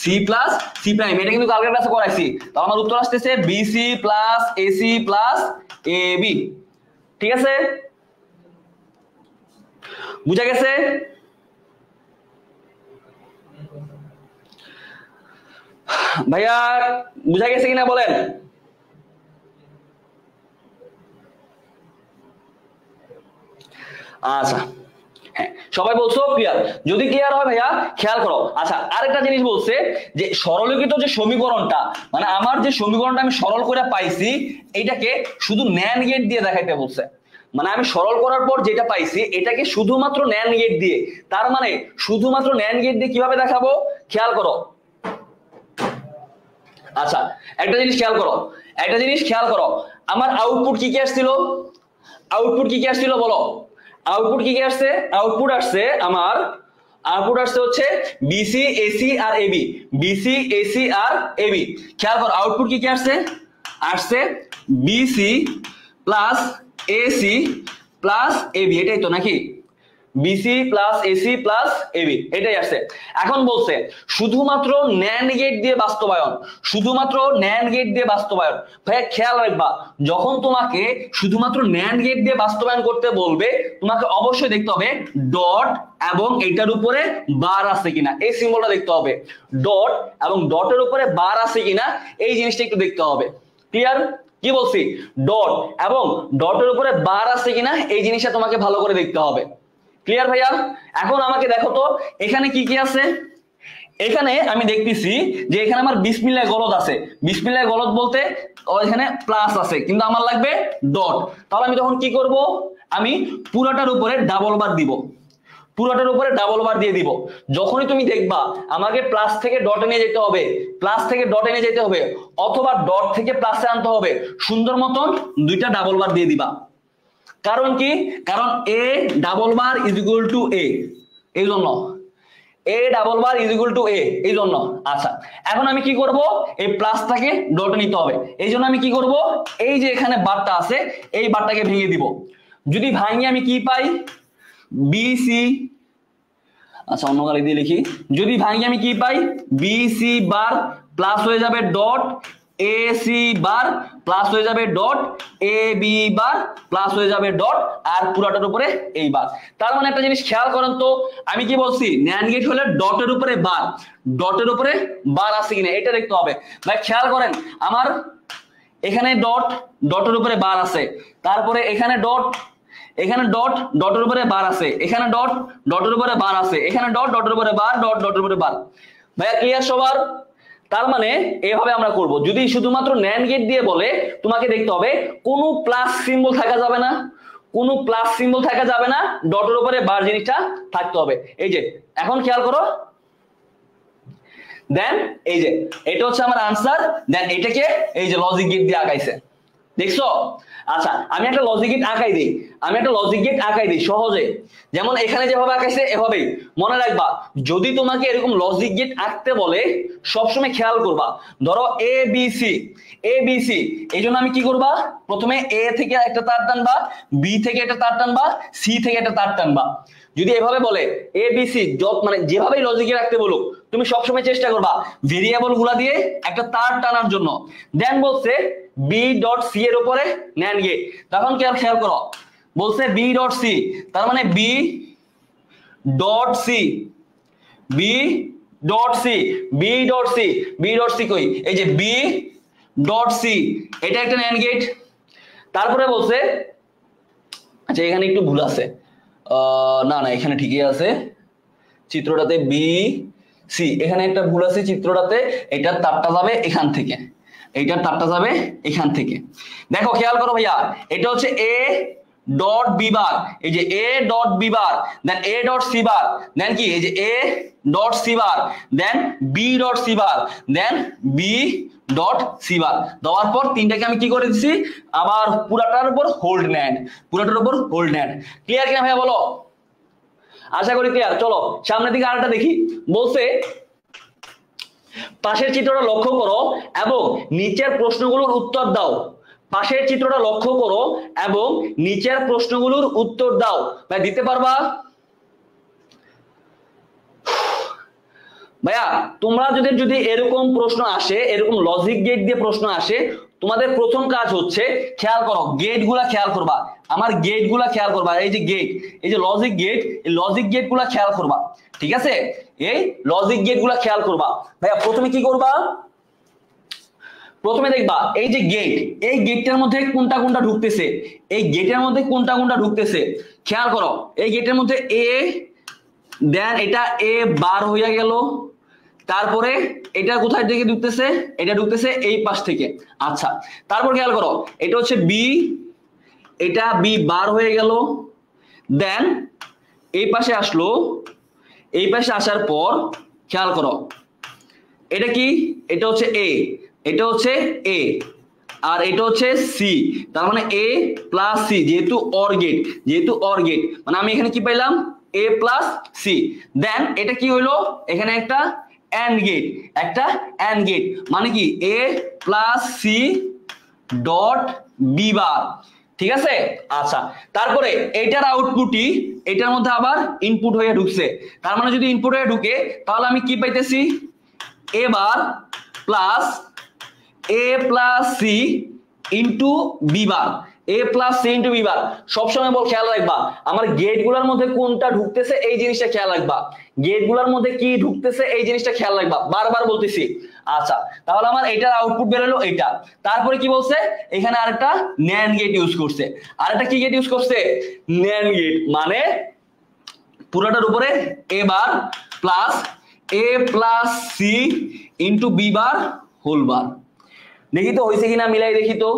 সি প্লাস সি প্রাইম। এটা কিন্তু কালকের ক্লাসে করাইছি। তো আমার উত্তর আসতেছে BC plus AC plus A B. ঠিক আছে, বুঝা গেছে? ভাইয়া বুঝা গেছে কিনা বলেন? আচ্ছা হ্যাঁ, সবাই বলছো ক্লিয়ার? যদি ক্লিয়ার হয় ভাইয়া খেয়াল করো। আচ্ছা আরেকটা জিনিস বলছে যে সরলীকৃত যে সমীকরণটা, মানে আমার যে সমীকরণটা আমি সরল করে পাইছি এটাকে শুধু ন্যান্ড গেট দিয়ে দেখাইতে বলছে। মানে আমি সরল করার পর যেটা পাইছি এটাকে শুধুমাত্র ন্যান্ড গেট দিয়ে, তার মানে শুধুমাত্র ন্যান্ড গেট দিয়ে কিভাবে দেখাবো খেয়াল করো। আচ্ছা একটা জিনিস খেয়াল করো, একটা জিনিস খেয়াল করো, আমার আউটপুট কি কি আসছিল? আউটপুট কি কি আসছিল বলো? আউটপুট কি কি আসছে? আউটপুট আসছে আমার, আউটপুট আসছে হচ্ছে বিসি এসি আর এবি, বিসি এসি আর এবি। খেয়াল করো আউটপুট কি কি আসছে? আসছে BC plus AC plus AB, এটাই তো নাকি? BC plus AC plus AB এটাই আসছে। এখন বলছে শুধুমাত্র ন্যান্ড গেট দিয়ে বাস্তবায়ন, শুধুমাত্র ন্যান্ড গেট দিয়ে বাস্তবায়ন। ভাইয়া খেয়াল রাখবা, যখন তোমাকে শুধুমাত্র ন্যান্ড গেট দিয়ে বাস্তবায়ন করতে বলবে তোমাকে অবশ্যই দেখতে হবে ডট এবং এটার উপরে বার আছে কিনা, এই সিম্বলটা দেখতে হবে। ডট এবং ডটের উপরে বার আছে কিনা এই জিনিসটা একটু দেখতে হবে। ক্লিয়ার? কি বলছি? ডট এবং ডটের উপরে বার আছে কিনা এই জিনিসটা তোমাকে ভালো করে দেখতে হবে। ক্লিয়ার ভাইয়া? এখন আমাকে দেখো তো এখানে কি কি আছে। এখানে আমি দেখতেছি যে এখানে আমার বিসমিল্লাহ গলদ আছে। বিসমিল্লাহ গলদ বলতে এখানে প্লাস আছে, কিন্তু আমার লাগবে ডট। তাহলে আমি তখন কি করব, আমি পুরোটার উপরে ডাবল বার দিব, পুরোটার উপরে ডাবল বার দিয়ে দিব। যখনই তুমি দেখবা আমাকে প্লাস থেকে ডটে নিয়ে যেতে হবে, প্লাস থেকে ডটে নিয়ে যেতে হবে, অথবা ডট থেকে প্লাসে আনতে হবে, সুন্দর মতন দুইটা ডাবল বার দিয়ে দিবা। কারণ কি? কারণ A double bar is equal to A, এই জন্য A double bar is equal to A, এই জন্য। আচ্ছা এখন আমি কি করব, এই প্লাসটাকে ডটে নিতে হবে, এই জন্য আমি কি করব, এই যে এখানে বারটা আছে এই বারটাকে ভেঙে দিব। যদি ভাঙি আমি কি পাই, বিসি, আচ্ছা অন্য গালি দিয়ে লিখি, যদি ভাঙি আমি কি পাই, বিসি বার প্লাস হয়ে যাবে ডট এসি বার প্লাস হয়ে যাবে dot A B bar plus হয়ে যাবে ডট আর পুরাটার উপরে এই বার। তার মানে একটা জিনিস খেয়াল করেন তো, আমি কি বলছি ন্যান্ড গেট হলে ডটের উপরে বার, ডটের উপরে বার আছে কিনা এটা দেখতে হবে। ভাই খেয়াল করেন আমার এখানে ডট, ডটের উপরে বার আছে, তারপরে এখানে ডট, এখানে ডট, ডটের উপরে বার আছে, এখানে ডট, ডটের উপরে বার আছে, এখানে ডট, ডটের উপরে বার, ডট, ডটের উপরে বার। ভাইয়া ক্লিয়ার সবার? তার মানে এভাবে আমরা করব। যদি শুধুমাত্র ন্যান্ড গেট দিয়ে বলে তোমাকে দেখতে হবে কোনো প্লাস সিম্বল থাকা যাবে না, কোনো প্লাস সিম্বল থাকা যাবে না, ডটের উপরে বার জিনিসটা থাকতে হবে। এই যে এখন খেয়াল করো, দেন এই যে এটা হচ্ছে আমার আনসার, দেন এটাকে এই যে লজিক গেট দিয়ে আঁকাইছে, দেখছো? আচ্ছা আমি একটা লজিক গেট আঁকাই দিই, আমি একটা লজিক গেট আঁকাই দিই সহজে, যেমন এখানে যেভাবে আঁকাইছে এভাবেই। মনে রাখবা যদি তোমাকে এরকম লজিক গেট আঁকতে বলে সবসময় খেয়াল করবা, ধরো A B C, A B C, এই জন্য আমি কি করবা, প্রথমে এ থেকে একটা তার টানবা, বি থেকে একটা তার টানবা, সি থেকে একটা তার টানবা। যদি এভাবে বলে এ বি সি মানে যেভাবেই লজিকে রাখতে বলুক তুমি সবসময় চেষ্টা করবা ভেরিয়েবল গুলা দিয়ে একটা তার টানার জন্য। দেন বলছে বি ডট সি এর উপরে ন্যান্ড গেট, তখন খেয়াল করো বলছে বি ডট সি, তার মানে B dot C, B dot C, B dot C, B dot C কই, এই যে বি ডট সি, এটা একটা NAND গেট। তারপরে বলছে, আচ্ছা এখানে একটু ভুল আছে, না না এখানে ঠিকই আছে চিত্রটাতে, বি সি, এখানে একটা ভুল আছে চিত্রটাতে, এটার তারটা যাবে এখান থেকে, এইটার তারটা যাবে এখান থেকে। দেখো খেয়াল করো ভাইয়া, এটা হচ্ছে এ ডট বি বার, এই যে A dot B bar, then A dot C bar, then কি এই যে A dot C bar, then B dot C bar, then B dot C bar. দেওয়ার পর তিনটাকে আমি কি করে দিচ্ছি, আবার পুরাটার উপর হোল্ড NAND, পুরাটার উপর হোল্ড NAND। ক্লিয়ার কিনা ভাইয়া বলো? আশা করি ক্লিয়ার। চলো সামনের দিকে আরেকটা দেখি। বলছে পাশের চিত্রটা লক্ষ্য করো এবং নিচের প্রশ্নগুলোর উত্তর দাও। পাশের চিত্রটা লক্ষ্য করো এবং নিচের প্রশ্নগুলোর উত্তর দাও। ভাই দিতে পারবা? ভাইয়া তোমরা যদি এরকম প্রশ্ন আসে, এরকম লজিক গেট দিয়ে প্রশ্ন আসে, তোমাদের প্রথম কাজ হচ্ছে খেয়াল করো, গেট গুলা খেয়াল করবা, আমার গেট গুলা খেয়াল করবা, এই যে গেট, এই যে লজিক গেট, এই লজিক গেট গুলা খেয়াল করবা, ঠিক আছে? এই লজিক গেট গুলা খেয়াল করবা। ভাইয়া প্রথমে কি করবা, প্রথমে দেখবা এই যে গেট, এই গেটটার মধ্যে কোনটা কোনটা ঢুকতেছে, এই গেটের মধ্যে কোনটা কোনটা ঢুকতেছে খেয়াল করো। এই গেটের মধ্যে এ, দেন এটা এ বার হইয়া গেল, তারপরে এটা কোথায় থেকে ঢুকতেছে, এটা ঢুকতেছে এই পাশ থেকে। আচ্ছা তারপর খেয়াল করো, এটা হচ্ছে বি, এটা বি বার হয়ে গেল, দেন এই পাশে আসলো, এই পাশে আসার পর খেয়াল করো এটা কি, এটা হচ্ছে এ, এটা হচ্ছে এ, আর এটা হচ্ছে সি, তার মানে এ প্লাস সি, যেহেতু অর গেট, যেহেতু অর গেট মানে আমি এখানে কি পাইলাম, এ প্লাস সি। দেন এটা কি হইলো, এখানে একটা এন্ড গেট, একটা এন্ড গেট, মানে কি A plus C dot B bar, ঠিক আছে? আচ্ছা তারপরে এইটার আউটপুটই এটার মধ্যে আবার ইনপুট হয়ে ঢুকছে, তার মানে যদি ইনপুট হয়ে ঢুকে তাহলে আমি কি পাইতেছি, A bar plus A plus C into B bar, A plus C into B bar. সবসময় খেয়াল রাখবা আমার গেট গুলার মধ্যে কোনটা ঢুকতেছে এই জিনিসটা খেয়াল রাখবা, গেট গুলার মধ্যে কি ঢুকতেছে এই জিনিসটা খেয়াল রাখবা, বারবার বলতেছি। আচ্ছা তাহলে আমার এটার আউটপুট বেরোলো এইটা। তারপরে কি বলছে, এখানে আরেকটা NAND গেট ইউজ করছে, আরেকটা কি গেট ইউজ করছে, NAND গেট, মানে পুরোটার উপরে A bar plus A plus C into B bar whole bar. দেখি তো হয়েছে কিনা, মিলাই দেখি তো,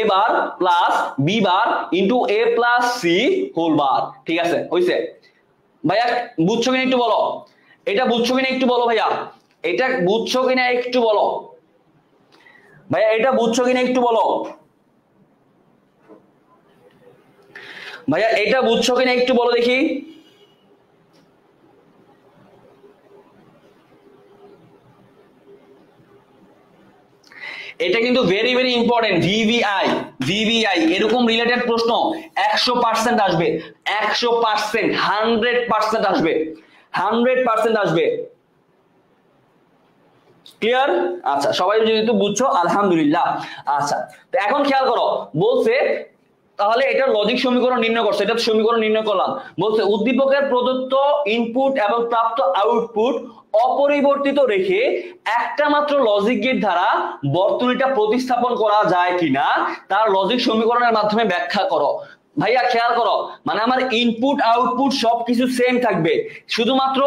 A bar plus B bar into A plus C whole bar, ঠিক আছে হয়েছে? ভাইয়া বুঝছো কিনা একটু বলো, এটা বুঝছো কিনা একটু বলো ভাইয়া, এটা বুঝছো কিনা একটু বলো ভাইয়া, এটা বুঝছো কিনা একটু বলো ভাইয়া, এটা বুঝছো কিনা একটু বলো দেখি। এটা কিন্তু very very important, VVI, VVI এরকম রিলেটেড প্রশ্ন 100% আসবে, 100%, 100% আসবে, 100% আসবে। ক্লিয়ার? আচ্ছা সবাই যেহেতু বুঝছো আলহামদুলিল্লাহ। আচ্ছা তো এখন খেয়াল করো, বলছে তাহলে এটা লজিক সমীকরণ নির্ণয় করছে, এটা সমীকরণ নির্ণয় করলাম। বলছে উদ্দীপকের প্রদত্ত ইনপুট এবং প্রাপ্ত আউটপুট অপরিবর্তিত রেখে একটা মাত্র লজিক গেট দ্বারা বর্তনীটা প্রতিস্থাপন করা যায় কিনা তার লজিক সমীকরণের মাধ্যমে ব্যাখ্যা করো। ভাইয়া খেয়াল করো, মানে আমার ইনপুট আউটপুট সবকিছু সেম থাকবে, শুধুমাত্র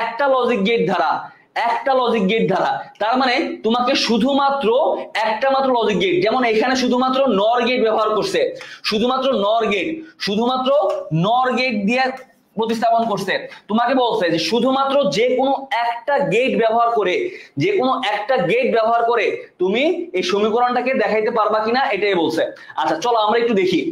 একটা লজিক গেট দ্বারা, একটা লজিক গেট দ্বারা, তার মানে তোমাকে শুধুমাত্র একটা মাত্র লজিক গেট, যেমন এখানে শুধুমাত্র নর গেট ব্যবহার করছে, শুধুমাত্র নর গেট, শুধুমাত্র নর গেট দিয়ে প্রতিস্থাপন করছে। তোমাকে বলছে যে শুধুমাত্র যে কোনো একটা গেট ব্যবহার করে, যে কোনো একটা গেট ব্যবহার করে তুমি এই সমীকরণটাকে দেখাইতে পারবা কিনা এটাই বলছে। আচ্ছা চলো আমরা একটু দেখি,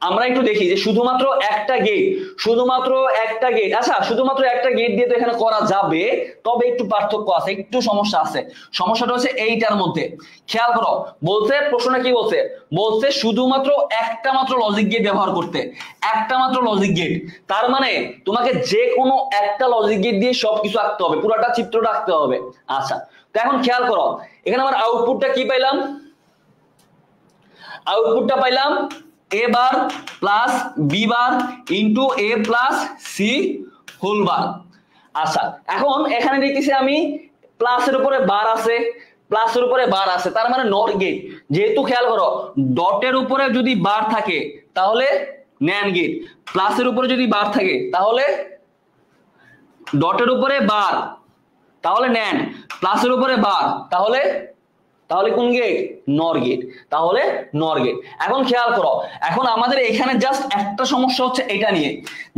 আমরা একটু দেখি যে শুধুমাত্র একটা গেট, শুধুমাত্র একটা গেট, আচ্ছা শুধুমাত্র একটা গেট দিয়ে তো এখানে করা যাবে, তবে একটু পার্থক্য আছে, একটু সমস্যা আছে। সমস্যাটা হচ্ছে এইটার মধ্যে, খেয়াল করো বলছে প্রশ্নটা কি বলছে, বলছে শুধুমাত্র একটা মাত্র লজিক গেট ব্যবহার করতে, একটা মাত্র লজিক গেট, তার মানে তোমাকে যে কোনো একটা লজিক গেট দিয়ে সবকিছু আঁকতে হবে, পুরোটা চিত্রটা আঁকতে হবে। আচ্ছা তো এখন খেয়াল করো এখানে আমার আউটপুটটা কি পাইলাম, আউটপুটটা পাইলাম এ bar plus B bar into A plus C whole বার। আচ্ছা এখন এখানে দেখতেছি আমি প্লাসের উপরে বার আছে, প্লাসের উপরে বার আছে, তার মানে নর গেট। যেহেতু খেয়াল করো ডটের উপরে যদি বার থাকে তাহলে ন্যান্ড গেট, প্লাসের উপরে যদি বার থাকে তাহলে ডটের উপরে বার তাহলে ন্যান্ড, প্লাসের উপরে বার তাহলে তাহলে কোন গেট? নর গেট। তাহলে নর গেট। এখন খেয়াল করো, এখন আমাদের এখানে জাস্ট একটা সমস্যা হচ্ছে এটা নিয়ে,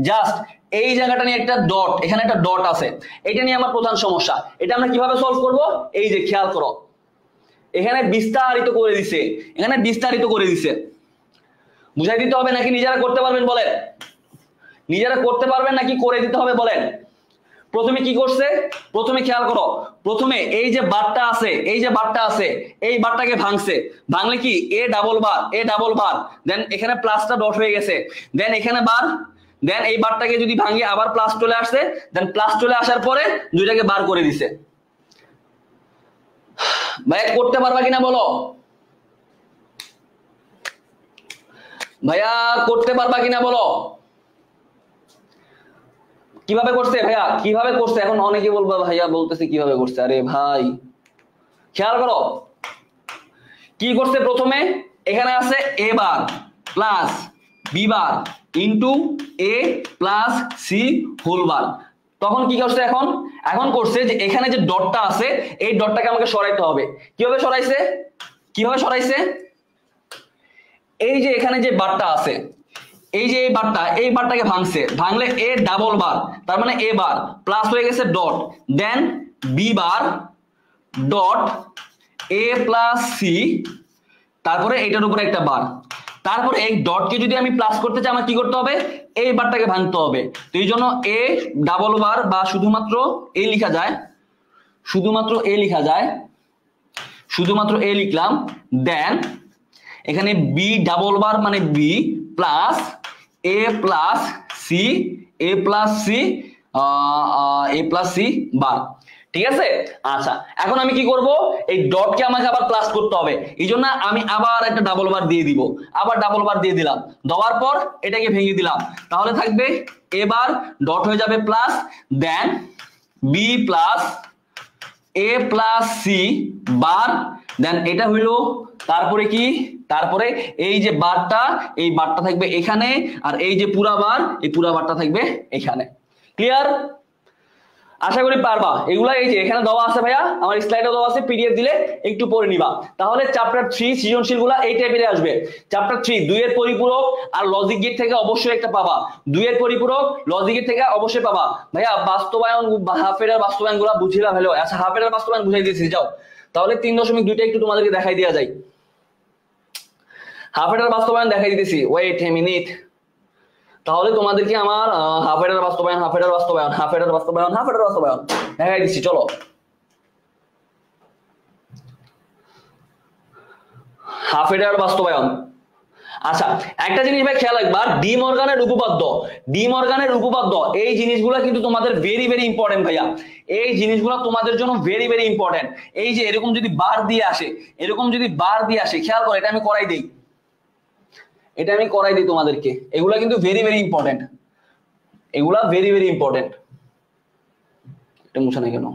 জাস্ট এই জায়গাটা নিয়ে একটা ডট, এখানে একটা ডট আছে, এটা নিয়ে আমার প্রধান সমস্যা। এটা আমরা কিভাবে সলভ করব? এই যে খেয়াল করো এখানে বিস্তারিত করে দিছে, এখানে বিস্তারিত করে দিছে, বুঝাই দিতে হবে নাকি নিজেরা করতে পারবেন বলেন? নিজেরা করতে পারবেন নাকি করে দিতে হবে বলেন? প্রথমে কি করছে? প্রথমে খেয়াল করো, প্রথমে এই যে বারটা আছে, এই যে বারটা আছে, এই বারটাকে ভাঙছে, ভাঙলে কি এ ডাবল বার, এ ডাবল বার, দেন এখানে প্লাসটা ডট হয়ে গেছে, দেন এখানে বার, দেন এই বারটাকে যদি ভাঙে আবার প্লাস চলে আসছে, দেন প্লাস চলে আসার পরে দুইটাকে বার করে দিছে। ভাইয়া করতে পারবা কিনা বলো? ভাইয়া করতে পারবা কিনা বলো? কিভাবে করছে ভাইয়া, কিভাবে করছে? এখন অনেকে বলবো ভাইয়া বলতেছে কিভাবে করছে। আরে ভাই খেয়াল করো কি করছে, প্রথমে এখানে আছে এ bar plus B bar into A plus C whole বার। তখন কি করছে? এখন এখন করছে যে এখানে যে ডটটা আছে এই ডটটাকে আমাকে সরাইতে হবে। কিভাবে সরাইছে? কিভাবে সরাইছে? এই যে এখানে যে বারটা আছে, এই যে এই বারটা, এই বারটাকে ভাঙছে, ভাঙলে এ ডাবল বার, তার মানে এ বার প্লাস হয়ে গেছে dot, then B bar dot A plus C, তারপরে এটার উপরে একটা বার, তারপরে এই ডটকে যদি আমি প্লাস করতে চাই আমার কি করতে হবে? এই বারটাকে ভাঙতে হবে। তো এই জন্য এ ডাবল বার বা শুধুমাত্র এ লিখা যায়, শুধুমাত্র এ লিখা যায়, শুধুমাত্র এ লিখলাম, দেন এখানে বি ডাবল বার মানে B plus A plus C, A plus C, A plus C বার। ঠিক আছে? আচ্ছা এখন আমি কি করব? এই ডটকে আমাকে আবার প্লাস করতে হবে, এই জন্য আমি আবার একটা ডাবল বার দিয়ে দিব, আবার ডাবল বার দিয়ে দিলাম, দেওয়ার পর এটাকে ভেঙে দিলাম, তাহলে থাকবে এবার ডট হয়ে যাবে plus, then B plus A plus C bar, দেন এটা হইলো, তারপরে কি? তারপরে এই যে বারটা, এই বারটা থাকবে এখানে, আর এই যে পুরা বার, এই পুরা বারটা থাকবে এখানে। ক্লিয়ার? আশা করি পারবা এগুলা। এই যে এখানে দেওয়া আছে ভাইয়া, আমার স্লাইডে দেওয়া আছে, পিডিএফ দিলে একটু পড়ে নিবা। তাহলে চ্যাপ্টার 3 সৃজনশীল গুলা এই টাইপের আসবে। চ্যাপ্টার 3 2 এর পরিপূরক আর লজিক গেট থেকে অবশ্যই একটা পাবা, 2 এর পরিপূরক লজিক গেট থেকে অবশ্যই পাবা। ভাইয়া বাস্তবায়ন হাফ এর বাস্তবায়ন গুলা বুঝিলা ভালো? আচ্ছা হাফ এর বাস্তবায়ন বুঝাই দিয়েছি, যাও তাহলে 3.2টা একটু তোমাদেরকে দেখাই দেওয়া যায়। হাফ এর বাস্তবায়ন দেখাই দিতেছি, ওয়েট এ মিনিট। তাহলে তোমাদেরকে আমার হাফ এর বাস্তবায়ন, হাফ এর বাস্তবায়ন, হাফ এর বাস্তবায়ন, হাফ এর বাস্তবায়ন দেখাই দিচ্ছি। চলো হাফ এর বাস্তবায়ন। আচ্ছা একটা জিনিস ভাই খেয়াল রাখবা, ডি মর্গানের উপপাদ্য, ডি মর্গানের উপপাদ্য, এই জিনিসগুলো কিন্তু তোমাদের ভেরি ভেরি ইম্পর্টেন্ট ভাইয়া। এই জিনিসগুলো তোমাদের জন্য ভেরি ভেরি ইম্পর্টেন্ট। এই যে এরকম যদি বার দিয়ে আসে, এরকম যদি বার দিয়ে আসে, খেয়াল করো, এটা আমি করাই দেই, এটা আমি করাই দিই তোমাদেরকে। এগুলা কিন্তু ভেরি ভেরি ইম্পর্টেন্ট, এগুলা ভেরি ভেরি ইম্পর্টেন্ট। এটা মুছে নাই কেন?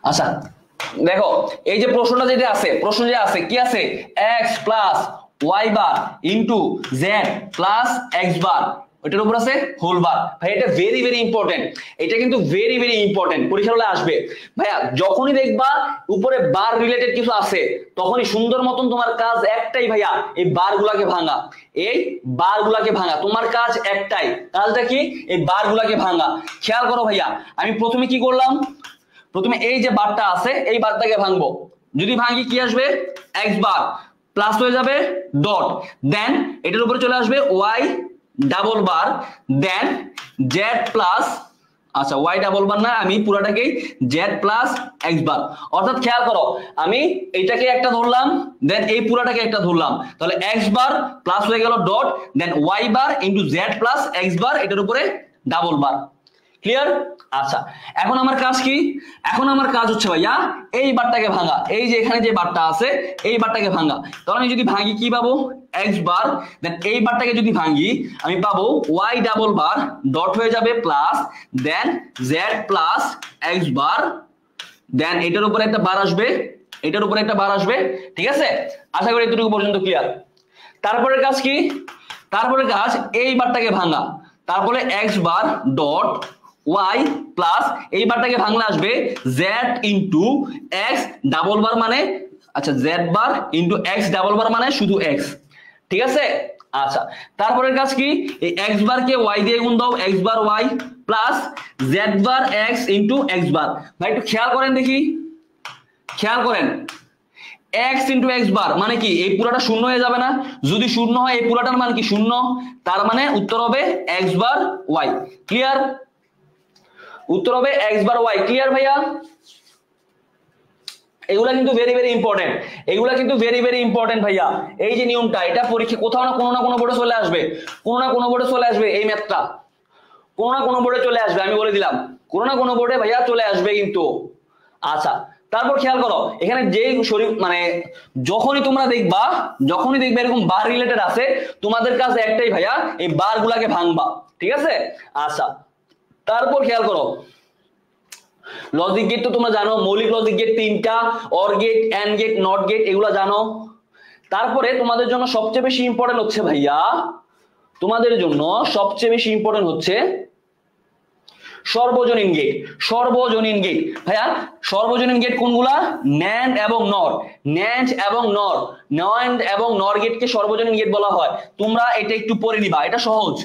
আচ্ছা দেখো এই যে প্রশ্নটা যেটা আছে, প্রশ্ন যে আছে কি আছে? x plus Y bar into Z plus X bar, ওইটার উপর আছে হোল বার। ভাই এটা ভেরি ভেরি ইম্পর্টেন্ট, এটা কিন্তু ভেরি ভেরি ইম্পর্টেন্ট, পরীক্ষা হলে আসবে ভাইয়া। যখনই দেখবা উপরে বার রিলেটেড কিছু আছে তখনই সুন্দর মতন তোমার কাজ একটাই ভাইয়া, এই বার গুলাকে ভাঙা, এই বার গুলাকে ভাঙা, তোমার কাজ একটাই। কাজটা কি? এই বার গুলাকে ভাঙা। খেয়াল করো ভাইয়া, আমি প্রথমে কি করলাম? প্রথমে এই যে বারটা আছে এই বারটাকে ভাঙবো, যদি ভাঙি কি আসবে? এক্স বার প্লাস হয়ে যাবে ডট, দেন এটার উপরে চলে আসবে ওয়াই ডাবল বার, দেন জেড প্লাস আচ্ছা ওয়াই ডাবল বার না, আমি পুরাটাকেই জেড প্লাস এক্স বার, অর্থাৎ খেয়াল করো আমি এইটাকে একটা ধরলাম দেন এই পুরাটাকে একটা ধরলাম, তাহলে এক্স বার প্লাস হয়ে গেল dot then Y bar into Z plus X bar, এটার উপরে ডাবল বার। ক্লিয়ার? আচ্ছা এখন আমার কাজ কি, এখন আমার কাজ হচ্ছে ভাইয়া এই বারটাকে ভাঙা, এই যে এখানে যে বারটা আছে এই বারটাকে ভাঙা, তাহলে আমি যদি ভাঙি কি পাবো এক্স বার, দেন এই বারটাকে যদি ভাঙি আমি পাবো ওয়াই ডাবল বার ডট হয়ে যাবে প্লাস দেন জেড প্লাস এক্স বার, দেন এটার উপরে একটা বার আসবে, এটার উপরে একটা বার আসবে, ঠিক আছে? আশা করি এতটুকু পর্যন্ত ক্লিয়ার। তারপরের কাজ কি, তারপরের কাজ এই বারটাকে ভাঙা, তারপরে X bar dot Y plus এই বারটাকে ভাঙলে আসবে Z into X double bar মানে, আচ্ছা Z bar into X double bar মানে শুধু এক্স, ঠিক আছে? আচ্ছা তারপরের কাজ কি, এই এক্স বার কে ওয়াই দিয়ে গুণ দাও, x bar Y plus Z bar x into x bar. ভাই একটু খেয়াল করেন দেখি, খেয়াল করেন x ইন্টু এক্স বার মানে কি এই পুরাটা শূন্য হয়ে যাবে না, যদি শূন্য হয় এই পুরাটার মান কি শূন্য, তার মানে উত্তর হবে এক্স বার ওয়াই। ক্লিয়ার? উত্তর হবে এক্স বার ওয়াই। ক্লিয়ার ভাইয়া? এগুলা কিন্তু ভেরি ভেরি ইম্পর্টেন্ট, এগুলা কিন্তু ভেরি ভেরি ইম্পর্টেন্ট ভাইয়া। এই যে নিয়মটা এটা পরীক্ষা কোথাও না কোনো বোর্ডে চলে আসবে, কোনো না কোনো বোর্ডে চলে আসবে, এই ম্যাথটা কোনো না কোনো বোর্ডে চলে আসবে, আমি বলে দিলাম কোনো না কোনো বোর্ডে ভাইয়া চলে আসবে কিন্তু। আচ্ছা তারপর খেয়াল করো এখানে যেই শরীর মানে যখনই তোমরা দেখবা, যখনই দেখবে এরকম বার রিলেটেড আছে তোমাদের কাজ একটাই ভাইয়া এই বার গুলাকে ভাঙবা, ঠিক আছে? আচ্ছা তারপর খেয়াল করো লজিক গেট তো তোমরা জানো, মৌলিক লজিক গেট তিনটা, or gate, and gate, not gate, এগুলা জানো। তারপরে তোমাদের জন্য সবচেয়ে বেশি ইম্পর্টেন্ট হচ্ছে ভাইয়া, তোমাদের জন্য সবচেয়ে বেশি ইম্পর্টেন্ট হচ্ছে সর্বজনীন গেট। সর্বজনীন গেট ভাইয়া, সর্বজনীন গেট কোনগুলা? ন্যান্ড এবং নর, ন্যান্ড এবং নর, ন্যান্ড এবং নর গেটকে সর্বজনীন গেট বলা হয়। তোমরা এটা একটু পড়ে নিবা, এটা সহজ।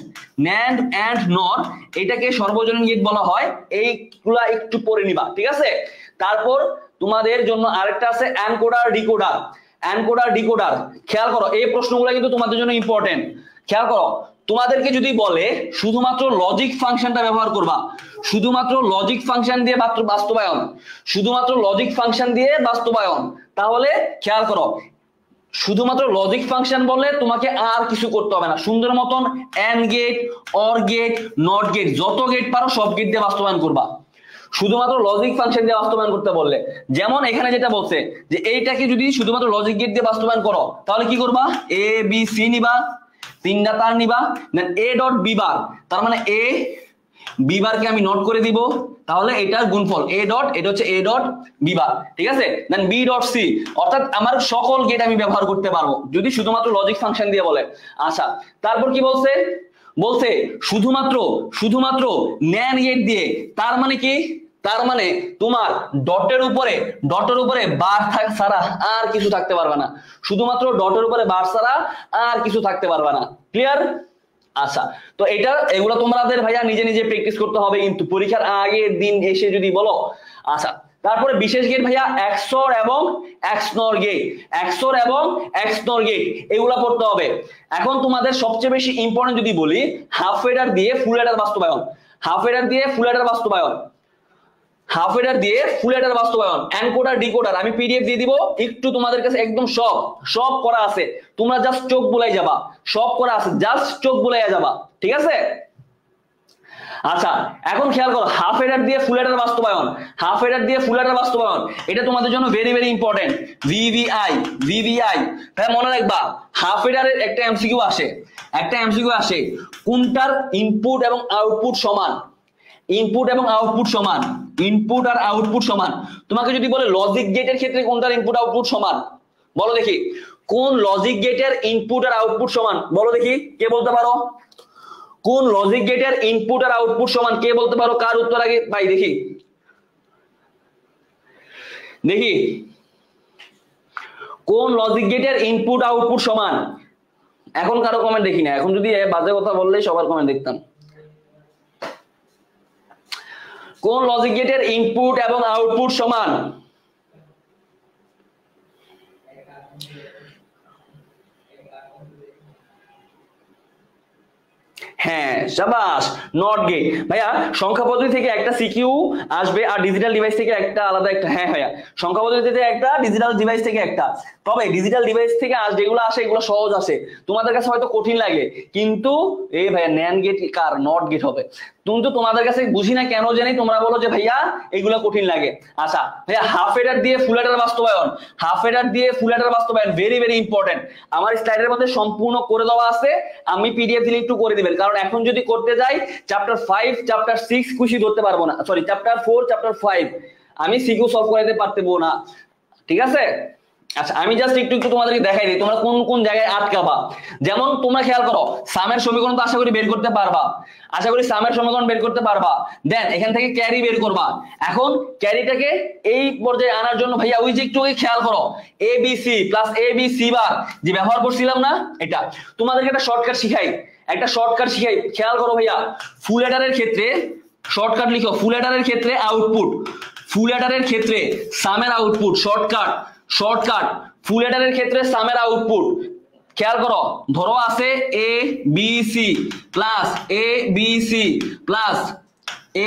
ন্যান্ড এন্ড নর এটাকে সর্বজনীন গেট বলা হয়, এইগুলা একটু পড়ে নিবা, ঠিক আছে? তারপর তোমাদের জন্য আরেকটা আছে এনকোডার ডিকোডার। এনকোডার ডিকোডার খেয়াল করো এই প্রশ্নগুলো কিন্তু তোমাদের জন্য ইম্পর্টেন্ট। খেয়াল করো তোমাদেরকে যদি বলে শুধুমাত্র লজিক ফাংশনটা ব্যবহার করবা, শুধুমাত্র লজিক ফাংশন দিয়ে বাস্তবায়ন, শুধুমাত্র লজিক ফাংশন দিয়ে বাস্তবায়ন, তাহলে খেয়াল করো শুধুমাত্র লজিক ফাংশন বললে তোমাকে আর কিছু করতে হবে না, সুন্দর মতন and gate, or gate, not gate, যত গেট পারো সব গেট দিয়ে বাস্তবায়ন করবা, শুধুমাত্র লজিক ফাংশন দিয়ে বাস্তবায়ন করতে বললে। যেমন এখানে যেটা বলছে যে এইটাকে যদি শুধুমাত্র লজিক গেট দিয়ে বাস্তবায়ন করো তাহলে কি করবা, এ বি সি নিবা, তিনটা তার নিবা, দেন এ ডট বি বার, তার মানে এ বি বারকে আমি নোট করে দিব, তাহলে এটার গুণফল এ ডট, এটা হচ্ছে এ ডট বি বার, ঠিক আছে? দেন বি ডট সি, অর্থাৎ আমার সকল গেট আমি ব্যবহার করতে পারবো যদি শুধুমাত্র লজিক ফাংশন দিয়ে বলে। আচ্ছা তারপর কি বলছে, বলছে শুধুমাত্র শুধুমাত্র ন্যান্ড গেট দিয়ে, তার মানে কি, তার মানে তোমার ডটের উপরে বার ছাড়া আর কিছু থাকতে পারবে না, শুধুমাত্র ডটের উপরে বার ছাড়া আর কিছু থাকতে পারবে না। ক্লিয়ার? আচ্ছা তো এটা এগুলো তোমাদের ভাইয়া নিজে নিজে প্র্যাকটিস করতে হবে কিন্তু পরীক্ষার আগের দিন এসে যদি বলো। আচ্ছা তারপরে বিশেষ গেট ভাইয়া এক্সর এবং এক্সনর গেট, এক্সর এবং এক্সনর গেট এগুলা পড়তে হবে। এখন তোমাদের সবচেয়ে বেশি ইম্পর্টেন্ট যদি বলি হাফ হেডার দিয়ে ফুল হেডার বাস্তবায়ন, হাফ হেডার দিয়ে ফুল হেডার বাস্তবায়ন, হাফ হেডার দিয়ে ফুল হেডার বাস্তবায়ন, এনকোডার ডিকোডার আমি পিডিএফ দিয়ে দিব, একটু তোমাদের কাছে একদম সব সব করা আছে, তোমরা জাস্ট চোখ বুলাই যাবা, সব করা আছে জাস্ট চোখ বুলাইয়া যাবা, ঠিক আছে? আচ্ছা এখন খেয়াল করো হাফ হেডার দিয়ে ফুল হেডার বাস্তবায়ন, হাফ হেডার দিয়ে ফুল হেডার বাস্তবায়ন এটা তোমাদের জন্য very very important. VVI, VVI তাই মনে রাখবা হাফ হেডারের একটা এমসিকিউ আসে, একটা এমসিকিউ আসে কোনটার ইনপুট এবং আউটপুট সমান, ইনপুট এবং আউটপুট সমান, ইনপুট আর আউটপুট সমান। তোমাকে যদি বলে লজিক গেটের ক্ষেত্রে কোনটার ইনপুট আউটপুট সমান, বলো দেখি কোন লজিক গেটের ইনপুট আর আউটপুট সমান, বলো দেখি কে বলতে পারো, কোন লজিক গেটের ইনপুট আর আউটপুট সমান, কে বলতে পারো, কার উত্তর আগে ভাই দেখি, দেখি কোন লজিক গেটের ইনপুট আউটপুট সমান। এখন কারো কমেন্ট দেখি না, এখন যদি বাজে কথা বললেই সবার কমেন্ট দেখতাম। কোন লজিক গেটের ইনপুট এবং আউটপুট সমান, হ্যাঁ শাবাশ, নট গেট। ভাইয়া সংখ্যা পদ্ধতি থেকে একটা সিকিউ আসবে আর ডিজিটাল ডিভাইস থেকে একটা আলাদা একটা, হ্যাঁ ভাইয়া সংখ্যা পদ্ধতি থেকে একটা, ডিজিটাল ডিভাইস থেকে একটা। তবে ডিজিটাল ডিভাইস থেকে যেগুলো আসে এগুলো সহজ আসে, তোমাদের কাছে হয়তো কঠিন লাগে, কিন্তু এই ভাইয়া ন্যান্ড গেট কার, নট গেট হবে। কিন্তু তোমাদের কাছে বুঝি না কেন জানি তোমরা বলো যে ভাইয়া এগুলো কঠিন লাগে। আচ্ছা ভাইয়া হাফ এডার দিয়ে ফুল এডার বাস্তবায়ন, হাফ এডার দিয়ে ফুল এডার বাস্তবায়ন ভেরি ভেরি ইম্পর্টেন্ট। আমার স্লাইডের মধ্যে সম্পূর্ণ করে দেওয়া আছে, আমি পিডিএফ দিলে একটু করে দিবেন, কারণ এখন যদি করতে যাই চ্যাপ্টার 5 চ্যাপ্টার 6 খুশি ধরতে পারবো না, সরি চ্যাপ্টার 4 চ্যাপ্টার 5 আমি সিকিউ সলভ করাতে পারতেবো না, ঠিক আছে? আচ্ছা আমি জাস্ট একটু একটু তোমাদেরকে দেখাই দিই তোমরা কোন কোন জায়গায় আটকাবা। যেমন তোমরা খেয়াল করো, সামের সমীকরণ তো আশা করি বের করতে পারবা, আশা করি সামের সমীকরণ বের করতে পারবা। দেন এখান থেকে ক্যারি বের করবা। এখন ক্যারিটাকে এই পর্যায়ে আনার জন্য ভাইয়া ওই যে একটু খেয়াল করো, A B C plus A B C বার যে ব্যবহার করছিলাম না, এটা তোমাদেরকে একটা শর্টকাট শিখাই, একটা শর্টকাট শিখাই, খেয়াল করো ভাইয়া। ফুল এডারের ক্ষেত্রে শর্টকাট লিখো, ফুল এডারের ক্ষেত্রে আউটপুট, ফুল এডারের ক্ষেত্রে সামের আউটপুট, শর্টকাট শর্টকাট ফুল এডারের ক্ষেত্রে সামের আউটপুট। খেয়াল করো, ধরো আছে A B C plus A B C plus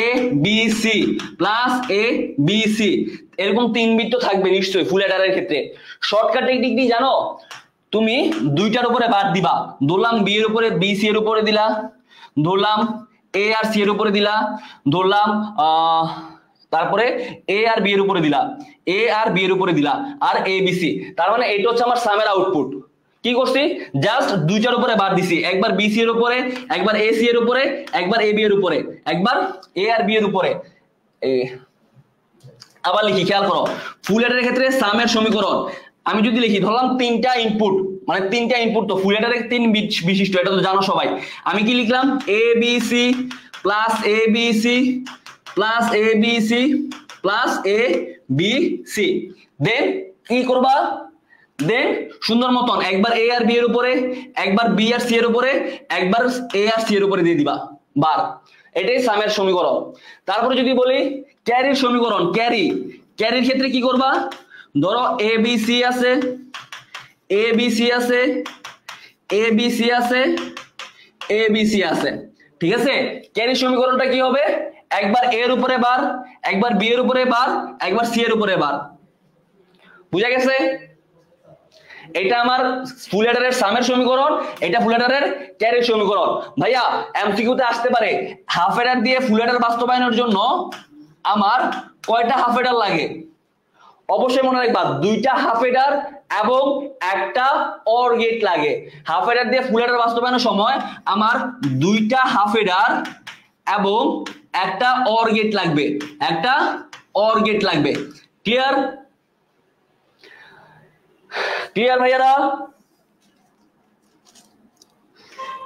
A B C plus A B C, এরকম 3 বিট তো থাকবে নিশ্চয়ই ফুল এডারের ক্ষেত্রে। শর্টকাট টেকনিক কি জানো? তুমি দুইটার উপরে বাদ দিবা, ধরলাম বি এর উপরে বি সি এর উপরে দিলা, ধরলাম এ আর সি এর উপরে দিলা, ধরলাম তারপরে এ আর বি এর উপরে দিলা, এ আর বি এর উপরে দিলা, আর এ বি সি। তার মানে এটা হচ্ছে আমার সামের আউটপুট। কি করছি? জাস্ট দুইটার উপরে বাদ দিছি, একবার বি সি এর উপরে, একবার এ সি এর উপরে, একবার এ বি এর উপরে, একবার এ আর বি এর উপরে। আবার লিখি, খেয়াল করো, ফুল এডারের ক্ষেত্রে সামের সমীকরণ আমি যদি লিখি, ধরলাম 3টা ইনপুট, মানে 3টা ইনপুট তো ফুল এডারের 3 বিট বিশিষ্ট, এটা তো জানো সবাই। আমি কি লিখলাম? A B C plus A B C plus A B C plus A B C. দেন কি করবা? দেন সুন্দর মতন একবার এ আর বি এর উপরে, একবার বি আর সি এর উপরে, একবার এ আর সি এর উপরে দিয়ে দিবা বার। এটাই সামের সমীকরণ। তারপরে যদি বলি ক্যারির সমীকরণ, ক্যারি, ক্যারির ক্ষেত্রে কি করবা? ধরো এ বি সি আছে, এ বি সি আছে, এ বি সি আছে, এ বি সি আছে, ঠিক আছে? ক্যারির সমীকরণটা কি হবে? একবার এর উপরে বার, একবার বি এর উপরে বার, একবার সি এর উপরে বার। বুঝা গেছে? এটা আমার ফুল এডারের সামের সমীকরণ, এটা ফুল এডারের ক্যারির সমীকরণ। ভাইয়া এমসিকিউতে আসতে পারে হাফ এডার দিয়ে ফুল এডার বাস্তবায়নের জন্য আমার কয়টা হাফ এডার লাগে? অবশ্যই মনে রাখবা, 2টা হাফ এডার এবং একটা অর গেট লাগে। হাফ এডার দিয়ে ফুল এডার বাস্তবায়নের সময় আমার 2টা হাফ এডার এবং একটা অর গেট লাগবে, একটা অর গেট লাগবে। ক্লিয়ার? ক্লিয়ার ভাইয়ারা?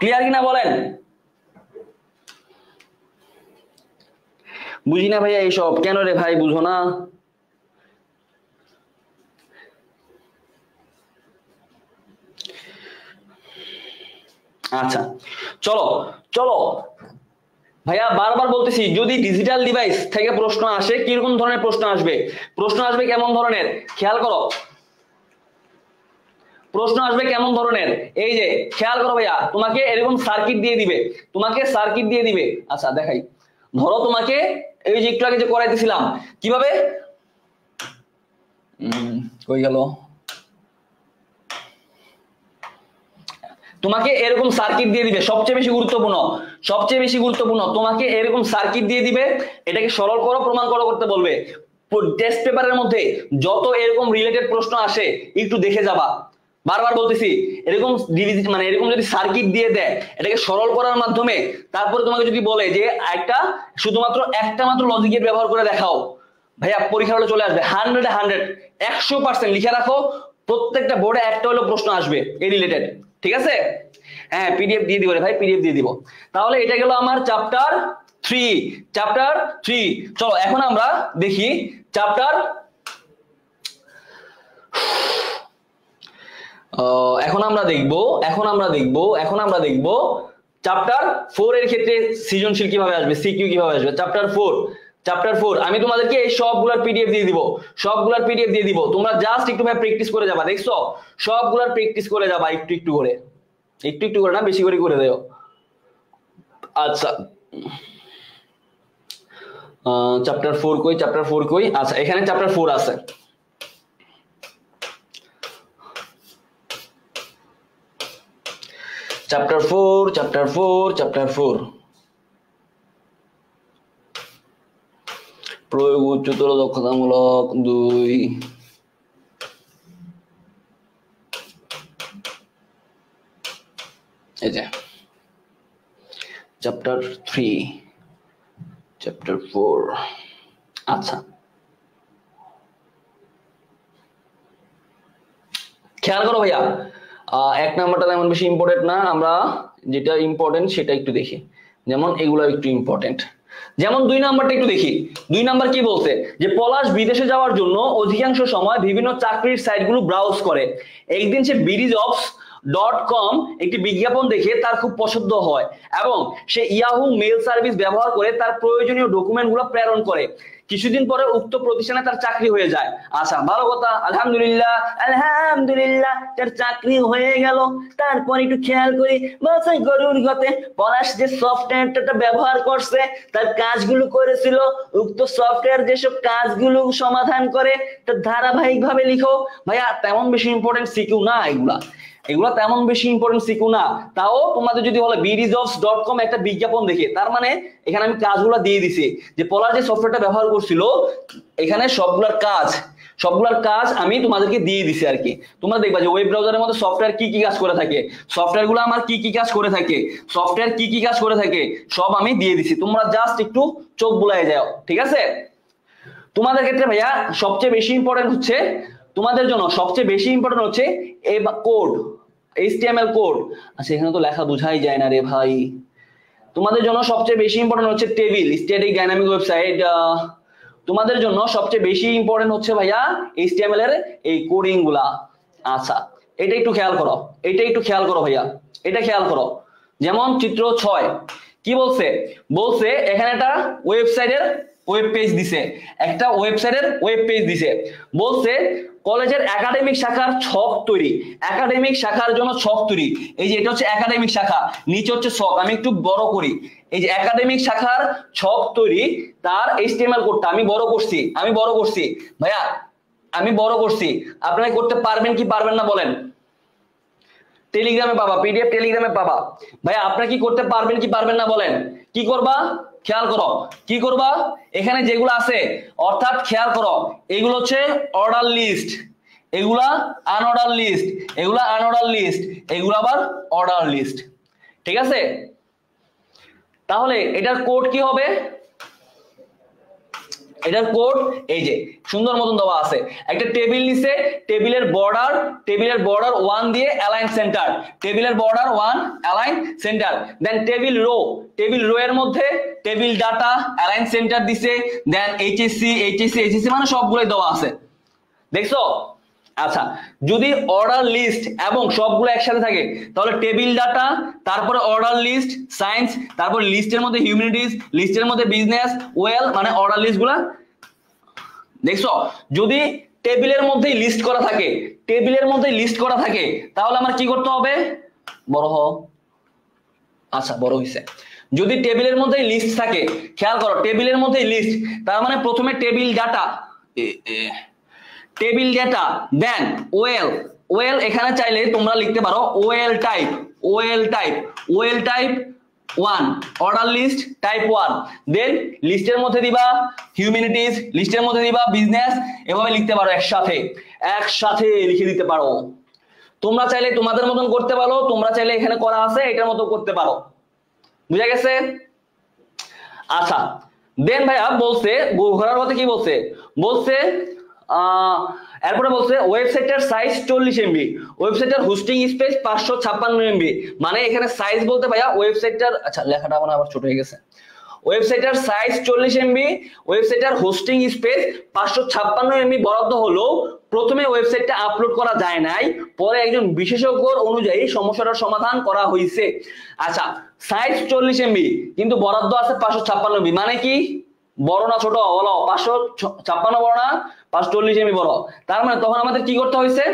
ক্লিয়ার কিনা বলেন? বুঝি না ভাইয়া এইসব, কেন রে ভাই বুঝো না? আচ্ছা চলো চলো ভাইয়া, বারবার বলতেছি, যদি ডিজিটাল ডিভাইস থেকে প্রশ্ন আসে, কিরকম ধরনের প্রশ্ন আসবে? প্রশ্ন আসবে কেমন ধরনের? খেয়াল করো, প্রশ্ন আসবে কেমন ধরনের? এই যে খেয়াল করো ভাইয়া, তোমাকে এরকম সার্কিট দিয়ে দিবে, তোমাকে সার্কিট দিয়ে দিবে। আচ্ছা দেখাই, ধরো তোমাকে এই যে একটু আগে যে করাইতেছিলাম, কিভাবে কই গেল, তোমাকে এরকম সার্কিট দিয়ে দিবে, সবচেয়ে বেশি গুরুত্বপূর্ণ, সবচেয়ে বেশি গুরুত্বপূর্ণ, তোমাকে এরকম সার্কিট দিয়ে দিবে, এটাকে সরল করো, প্রমাণ করো করতে বলবে। টেস্ট পেপারের মধ্যে যত এরকম রিলেটেড প্রশ্ন আসে একটু দেখে যাবা। বারবার বলতেছি, এরকম মানে এরকম যদি সার্কিট দিয়ে দেয়, এটাকে সরল করার মাধ্যমে, তারপরে তোমাকে যদি বলে যে একটা শুধুমাত্র একটা মাত্র লজিক গেট ব্যবহার করে দেখাও, ভাইয়া পরীক্ষা হলে চলে আসবে 100 100% লিখে রাখো, প্রত্যেকটা বোর্ডে একটা হলো প্রশ্ন আসবে এই রিলেটেড, ঠিক আছে? হ্যাঁ পিডিএফ দিয়ে দিব রে ভাই, পিডিএফ দিয়ে দিব। তাহলে এটা গেল আমার চ্যাপ্টার 3, চ্যাপ্টার 3। চলো এখন আমরা দেখি চ্যাপ্টার, এখন আমরা দেখব চ্যাপ্টার 4 এর ক্ষেত্রে সৃজনশীল কিভাবে আসবে, সিকিউ কিভাবে আসবে। চ্যাপ্টার 4 আমি তোমাদেরকে এই সবগুলোর পিডিএফ দিয়ে দিব, সবগুলোর পিডিএফ দিয়ে দিব, তোমরা জাস্ট একটু ভাই প্র্যাকটিস করে যাবা। দেখছো, সবগুলোর প্র্যাকটিস করে যাবা, একটু একটু করে, একটু একটু করে না, বেশি করে করে দেও। আচ্ছা চ্যাপ্টার 4 কই, চ্যাপ্টার 4 কই? আচ্ছা এখানে চ্যাপ্টার 4 আছে। চ্যাপ্টার 4 চ্যাপ্টার 4 চ্যাপ্টার 4 প্রয়োগ উচ্চতর দক্ষতামূলক 2। এই যে চ্যাপ্টার 3 চ্যাপ্টার 4। আচ্ছা খেয়াল করো ভাইয়া, 1 নাম্বারটা তেমন বেশি ইম্পর্টেন্ট না, আমরা যেটা ইম্পর্টেন্ট সেটা একটু দেখি। যেমন এগুলো একটু ইম্পর্টেন্ট। যেমন 2 নাম্বারটা একটু দেখি। 2 নাম্বার কি বলছে, যে পলাশ বিদেশে যাওয়ার জন্য অধিকাংশ সময় বিভিন্ন চাকরির সাইটগুলো ব্রাউজ করে। একদিন সে BDjobs.com একটি বিজ্ঞাপন দেখে তার খুব পছন্দ হয় এবং সে ইয়াহু মেল সার্ভিস ব্যবহার করে তার প্রয়োজনীয় ডকুমেন্টগুলো প্রেরণ করে। কিছুদিন পরে উক্ত প্রতিষ্ঠানে তার চাকরি হয়ে যায়। আচ্ছা ভালো কথা, আলহামদুলিল্লাহ আলহামদুলিল্লাহ তার চাকরি হয়ে গেল। তারপর একটু খেয়াল করি, বলছে গরুর গতে পলাশ যে সফটওয়্যারটা ব্যবহার করছে, তার কাজগুলো করেছিল, উক্ত সফটওয়্যার যেসব কাজগুলো সমাধান করে তার ধারাবাহিকভাবে লিখো। ভাইয়া তেমন বেশি ইম্পর্টেন্ট সিকিউ না এগুলা তেমন বেশি ইম্পর্টেন্ট সিকিউ না। তাও তোমাদের যদি বলে BDjobs.com একটা বিজ্ঞাপন দেখে, তার মানে এখানে আমি কাজগুলো দিয়ে দিছি, যে পলাশ যে সফটওয়্যারটা ব্যবহার করছিল এখানে সবগুলার কাজ আমি তোমাদেরকে দিয়ে দিছি আর কি। তোমরা দেখবা যে ওয়েব ব্রাউজারের মধ্যে সফটওয়্যার কি কি কাজ করে থাকে, সফটওয়্যারগুলো আমার কি কি কাজ করে থাকে, সব আমি দিয়ে দিছি। তোমরা জাস্ট একটু চোখ বুলাই যাও, ঠিক আছে? তোমাদের ক্ষেত্রে ভাইয়া সবচেয়ে বেশি ইম্পর্টেন্ট হচ্ছে, তোমাদের জন্য সবচেয়ে বেশি ইম্পর্টেন্ট হচ্ছে এই কোড, HTML কোড। আচ্ছা এখানে তো লেখা বোঝাই যায় না রে ভাই। তোমাদের জন্য সবচেয়ে বেশি ইম্পর্টেন্ট হচ্ছে টেবিল, স্ট্যাটিক ডাইনামিক ওয়েবসাইট। তোমাদের জন্য সবচেয়ে বেশি ইম্পর্টেন্ট হচ্ছে ভাইয়া HTML এর এই কোডিং গুলা। আচ্ছা এটা একটু খেয়াল করো ভাইয়া, এটা খেয়াল করো। যেমন চিত্র 6 কি বলছে, এখানে একটা ওয়েবসাইটের ওয়েব পেজ দিছে, বলছে কলেজের একাডেমিক শাখার ছক তৈরি, একাডেমিক শাখার জন্য ছক তৈরি। এই যে এটা হচ্ছে একাডেমিক শাখা, নিচে হচ্ছে ছক। আমি একটু বড় করি, এই যে একাডেমিক শাখার ছক তৈরি, তার HTML কোডটা আমি বড় করছি ভাইয়া, আমি বড় করছি। আপনারা করতে পারবেন কি পারবেন না বলেন? টেলিগ্রামে পাবা, PDF টেলিগ্রামে পাবা। ভাইয়া আপনারা কি করতে পারবেন কি পারবেন না বলেন? কি করবা? খেয়াল করো কি করবা, এখানে যেগুলো আছে অর্থাৎ খেয়াল করো, এগুলো হচ্ছে অর্ডার লিস্ট, এগুলা আনঅর্ডার লিস্ট, এগুলো আবার অর্ডার লিস্ট, ঠিক আছে? তাহলে এটার কোড কি হবে? এটার কোড এই যে সুন্দর মতন দেওয়া আছে। একটা টেবিল নিচে, টেবিলের বর্ডার 1 দিয়ে অ্যালাইন সেন্টার, দেন টেবিল রো এর মধ্যে টেবিল ডাটা অ্যালাইন সেন্টার দিছে, দেন HSC মানে সবগুলোই দেওয়া আছে, দেখছো? আচ্ছা যদি অর্ডার লিস্ট এবং সবগুলো একসাথে থাকে তাহলে টেবিল ডাটা, তারপরে অর্ডার লিস্ট সায়েন্স, তারপর লিস্টের মধ্যে হিউম্যানিটিজ, লিস্টের মধ্যে বিজনেস, ওয়েল মানে অর্ডার লিস্টগুলা, দেখছো? যদি টেবিলের মধ্যেই লিস্ট করা থাকে তাহলে আমার কি করতে হবে? বড় হও। আচ্ছা বড় হইছে। যদি টেবিলের মধ্যেই লিস্ট থাকে, খেয়াল করো টেবিলের মধ্যেই লিস্ট, তার মানে প্রথমে টেবিল ডাটা, দেন ওয়েল এখানে চাইলে তোমরা লিখতে পারো well type 1 order list type 1, then লিস্টের মধ্যে দিবা হিউম্যানিটিজ, লিস্টের মধ্যে দিবা বিজনেস, এভাবে লিখতে পারো, একসাথে লিখে দিতে পারো। তোমরা চাইলে তোমাদের মতন করতে পারো, তোমরা চাইলে এখানে করা আছে এটার মতো করতে পারো, বুঝা গেছে? আচ্ছা দেন ভাইয়া বলছে ঘোরার পথে কি বলছে এরপরে বলছে ওয়েবসাইটের সাইজ 40 MB, ওয়েবসাইটের হোস্টিং স্পেস 556 MB। মানে এখানে সাইজ বলতে ভাইয়া ওয়েবসাইটটার, আচ্ছা লেখাটা আমার আবার ছোট হয়ে গেছে, ওয়েবসাইটের সাইজ 40 MB, ওয়েবসাইটের হোস্টিং স্পেস 556 MB বরাদ্দ হলো। প্রথমে ওয়েবসাইটটা আপলোড করা যায় নাই, পরে একজন বিশেষজ্ঞর অনুযায়ী সমস্যাটার সমাধান করা হয়েছে। আচ্ছা সাইজ 40 MB কিন্তু বরাদ্দ আছে 556 MB, মানে কি বড় না ছোট বলো? 556 বড় না 540 MB বড়? তার মানে তখন আমাদের কি করতে হয়েছে?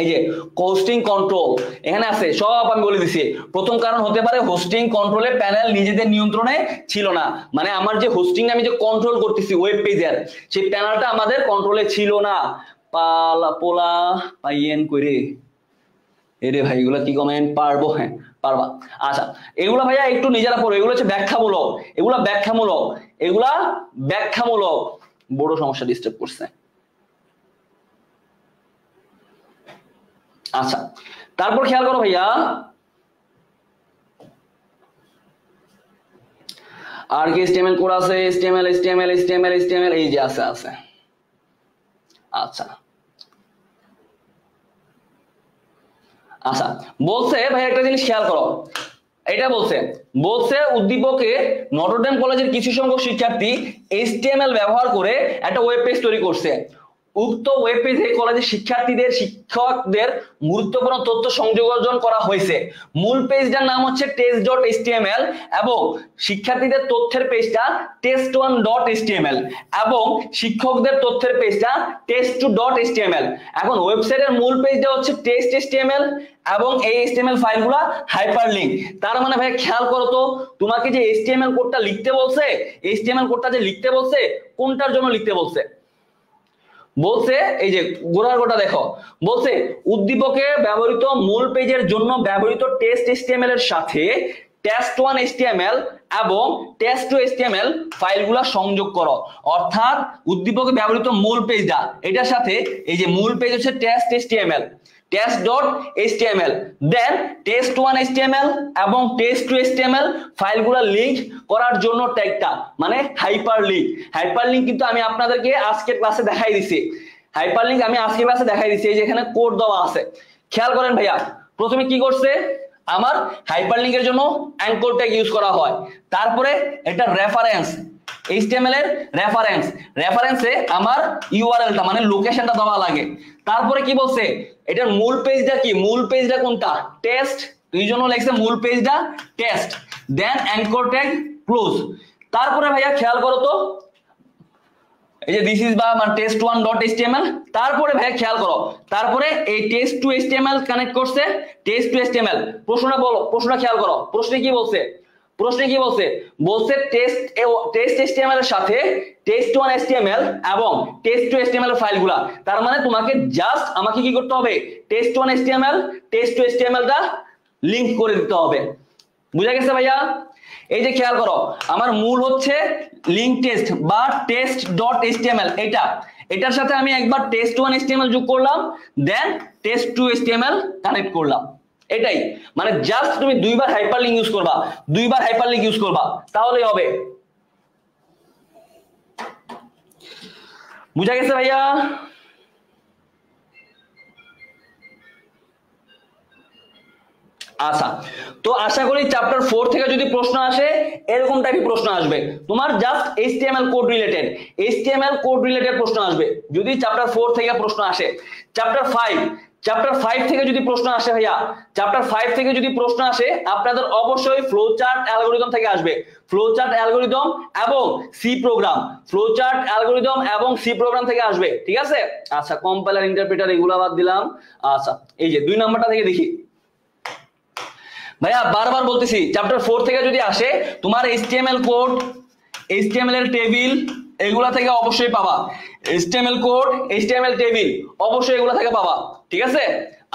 এই যে হোস্টিং কন্ট্রোল এখানে আছে, সব আমি বলে দিছি। প্রথম কারণ হতে পারে হোস্টিং কন্ট্রোলে প্যানেল নিজেদের নিয়ন্ত্রণে ছিল না, মানে আমার যে হোস্টিং আমি যে কন্ট্রোল করতেছি ওয়েব পেজের, সেই প্যানেলটা আমাদের কন্ট্রোলে ছিল না। পালা পোলা পাইয়েন করে এরে ভাই, এগুলা কি কমেন্ট পারবো? হ্যাঁ পারবা। আচ্ছা এগুলা ভাইয়া একটু নিজেরা পড়ো, এগুলো হচ্ছে ব্যাখ্যামূলক, এগুলা ব্যাখ্যামূলক, এগুলা ব্যাখ্যামূলক। বড় সমস্যা ডিস্টার্ব করছে। আচ্ছা তারপর খেয়াল করো ভাইয়া, আর কি HTML কোড আছে, HTML এই যে আছে। আচ্ছা আচ্ছা বলছে ভাই একটা জিনিস খেয়াল করো, এটা বলছে উদ্দীপকে নটরডেম কলেজের কিছু সংখ্যক শিক্ষার্থী HTML ব্যবহার করে একটা ওয়েব পেজ তৈরি করছে। উক্ত ওয়েব পেজে কলেজের শিক্ষকদের গুরুত্বপূর্ণ তথ্য সংযোজন করা হয়েছে। মূল পেজটার নাম হচ্ছে test.html এবং শিক্ষার্থীদের তথ্যের পেজটা test1.html এবং শিক্ষকদের তথ্যের পেজটা test2.html। এখন ওয়েবসাইটের মূল পেজটা হচ্ছে test.html এবং এই HTML ফাইলগুলা হাইপারলিংক। তার মানে ভাই খেয়াল করো তো, তোমাকে যে HTML কোডটা লিখতে বলছে, HTML কোডটা যে লিখতে বলছে কোনটার জন্য লিখতে বলছে? বলছে এই যে গোড়ার গোটা দেখো, বলছে উদ্দীপকে ব্যবহৃত মূল পেজের জন্য ব্যবহৃত test.html এর সাথে test1.html এবং test2.html ফাইলগুলা সংযোগ করো। অর্থাৎ উদ্দীপকে ব্যবহৃত মূল পেজটা, এটার সাথে এই যে মূল পেজ হচ্ছে test.html, test.html, দেন test1.html এবং test2.html ফাইলগুলা লিংক করার জন্য ট্যাগটা মানে হাইপারলিংক। হাইপারলিংক কিন্তু আমি আপনাদেরকে আজকের ক্লাসে দেখাই দিছি, হাইপারলিংক আমি আজকের ক্লাসে দেখাই দিছি। এই যে এখানে কোড দেওয়া আছে, খেয়াল করেন ভাইয়া। প্রথমে কি করছে, আমার হাইপারলিংকের জন্য অ্যাঙ্কর ট্যাগ ইউজ করা হয়, তারপরে এটা রেফারেন্স, HTML এর রেফারেন্সে আমার ইউআরএলটা মানে লোকেশনটা দেওয়া লাগে। তারপরে কি বলছে, এটার মূল পেজটা কি, মূল পেজটা কোনটা, টেস্ট, এই জন্য লেখছে মূল পেজটা টেস্ট, দেন অ্যাঙ্কর ট্যাগ ক্লোজ। তারপরে ভাইয়া খেয়াল করো তো, এই যে দিস ইজ বা মানে test1.html, তারপরে ভাই খেয়াল করো, তারপরে এই test2.html কানেক্ট করছে, test2.html। প্রশ্নটা বলো, প্রশ্নটা খেয়াল করো, প্রশ্নে কি বলছে, বলছে test.html এর সাথে test1.html এবং test2.html এর ফাইলগুলা। তার মানে তোমাকে জাস্ট আমাকে কি করতে হবে, test1.html test2.html টা লিংক করে দিতে হবে। বুঝা গেছে ভাইয়া? এই যে খেয়াল করো, আমার মূল হচ্ছে লিংক টেস্ট বা test.html, এটার সাথে আমি একবার test1.html যোগ করলাম, দেন test2.html কানেক্ট করলাম। এটাই মানে জাস্ট তুমি দুইবার হাইপারলিংক ইউজ করবা, তাহলেই হবে। বুঝা গেছে ভাইয়া? আচ্ছা তো আশা করি চ্যাপ্টার 4 থেকে যদি প্রশ্ন আসে এরকম টাইপের প্রশ্ন আসবে, তোমার জাস্ট HTML কোড রিলেটেড প্রশ্ন আসবে যদি চ্যাপ্টার 4 থেকে প্রশ্ন আসে। চ্যাপ্টার 5 থেকে যদি প্রশ্ন আসে ভাইয়া, চ্যাপ্টার 5 থেকে যদি প্রশ্ন আসে আপনাদের অবশ্যই ফ্লোচার্ট অ্যালগরিদম থেকে আসবে, ফ্লোচার্ট অ্যালগরিদম এবং সি প্রোগ্রাম থেকে আসবে, ঠিক আছে? আচ্ছা কম্পাইলার ইন্টারপ্রেটার এগুলা বাদ দিলাম। আচ্ছা এই যে 2 নাম্বারটা থেকে দেখি ভাইয়া, বারবার বলতেছি চ্যাপ্টার 4 থেকে যদি আসে তোমার HTML কোড, HTML এর টেবিল এগুলা থেকে অবশ্যই পাবা, HTML কোড, HTML টেবিল অবশ্যই এগুলা থেকে পাবা, ঠিক আছে?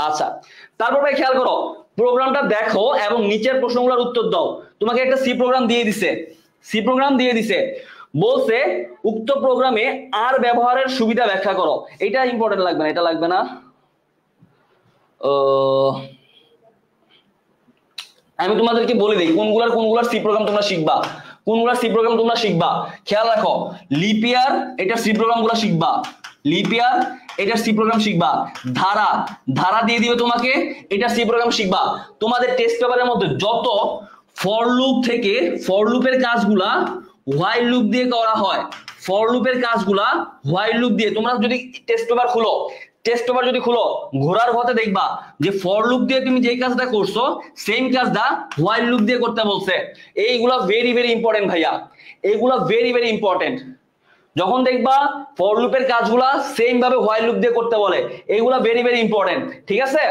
আচ্ছা তারপর ভাই খেয়াল করো, প্রোগ্রামটা দেখো এবং নিচের প্রশ্নগুলোর উত্তর দাও। তোমাকে একটা সি প্রোগ্রাম দিয়ে দিছে, বলছে উক্ত প্রোগ্রামে আর ব্যবহারের সুবিধা ব্যাখ্যা করো। এটা ইম্পর্টেন্ট লাগবে না, এটা লাগবে না। আমি তোমাদেরকে বলে দিই কোনগুলার সি প্রোগ্রাম তোমরা শিখবা, খেয়াল রাখো। লিপিয়ার এটার সি প্রোগ্রামগুলো শিখবা, ধারা দিয়ে দিবে তোমাকে, এটা সি প্রোগ্রাম শিখবা। তোমাদের টেস্ট পেপারের মধ্যে যত ফর লুপের কাজগুলা হোয়াইল লুপ দিয়ে করা হয়, তোমরা যদি টেস্ট পেপার যদি খুলো ঘোড়ার পথে দেখবা যে ফর লুপ দিয়ে তুমি যে কাজটা করছো সেম কাজটা হোয়াইল লুপ দিয়ে করতে বলছে। এইগুলা ভেরি ইম্পর্টেন্ট ভাইয়া, এগুলা ভেরি ইম্পর্টেন্ট। যখন দেখবা ফর লুপের কাজগুলা সেম ভাবে হোয়াইল লুপ দিয়ে করতে বলে, এইগুলা ভেরি ভেরি ইম্পর্টেন্ট, ঠিক আছে?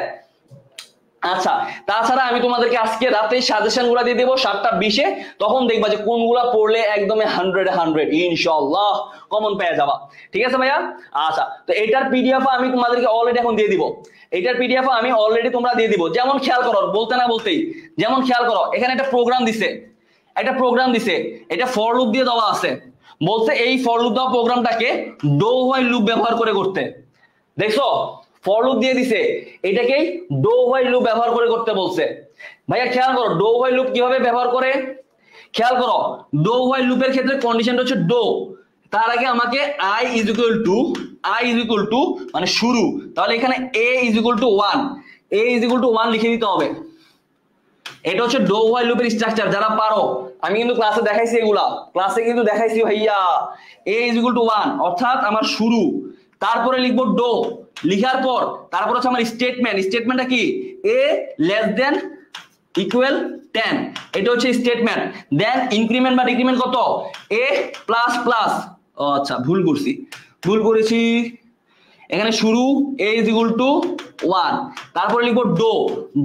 আচ্ছা, তাছাড়া আমি তোমাদেরকে আজকে রাতে সাজেশন গুলা দিয়ে দেবো 7:20-এ, তখন দেখবা যে কোনগুলা পড়লে একদমই 100 ইনশাআল্লাহ কমন পেয়ে যাবা, ঠিক আছে ভাইয়া? আচ্ছা, তো এটার পিডিএফ আমি তোমাদেরকে অলরেডি এখন দিয়ে দিব, এটার পিডিএফ আমি অলরেডি তোমরা দিয়ে দিব। যেমন খেয়াল করো, বলতে না বলতেই, যেমন খেয়াল করো, এখানে একটা প্রোগ্রাম দিছে, এটা ফর লুপ দিয়ে দেওয়া আছে, বলছে এই ফর লুপ দেওয়া প্রোগ্রামটাকে ডো হোয়াইল লুপ ব্যবহার করে করতে। দেখছো, ফর লুপ দিয়ে দিছে, এটাকেই ডো হোয়াইল লুপ ব্যবহার করে করতে বলছে। ভাইয়া খেয়াল করো ডো হোয়াইল লুপ কিভাবে ব্যবহার করে, খেয়াল করো ডো হোয়াইল লুপের ক্ষেত্রে কন্ডিশনটা হচ্ছে ডো, তার আগে আমাকে i ইজ ইকুয়াল টু মানে শুরু, তাহলে এখানে a ইজ ইকুয়াল টু 1 লিখে দিতে হবে। এটা হচ্ছে ডো হোয়াইল লুপের স্ট্রাকচার, যারা পারো, আমি কিন্তু ক্লাসে দেখাইছি, এগুলা ক্লাসে কিন্তু দেখাইছি ভাইয়া। a ইজ ইকুয়াল টু 1 অর্থাৎ আমার শুরু, তারপরে লিখবো ডো, লিখার পর তারপর হচ্ছে আমার স্টেটমেন্টটা কি a লেস দেন ইকুয়াল 10, এটা হচ্ছে স্টেটমেন্ট। দেন ইনক্রিমেন্ট বা ডিক্রিমেন্ট কত, a প্লাস প্লাস, আচ্ছা ভুল করেছি, এখানে শুরু a ইজ ইকুয়াল টু 1, তারপরে লিখবো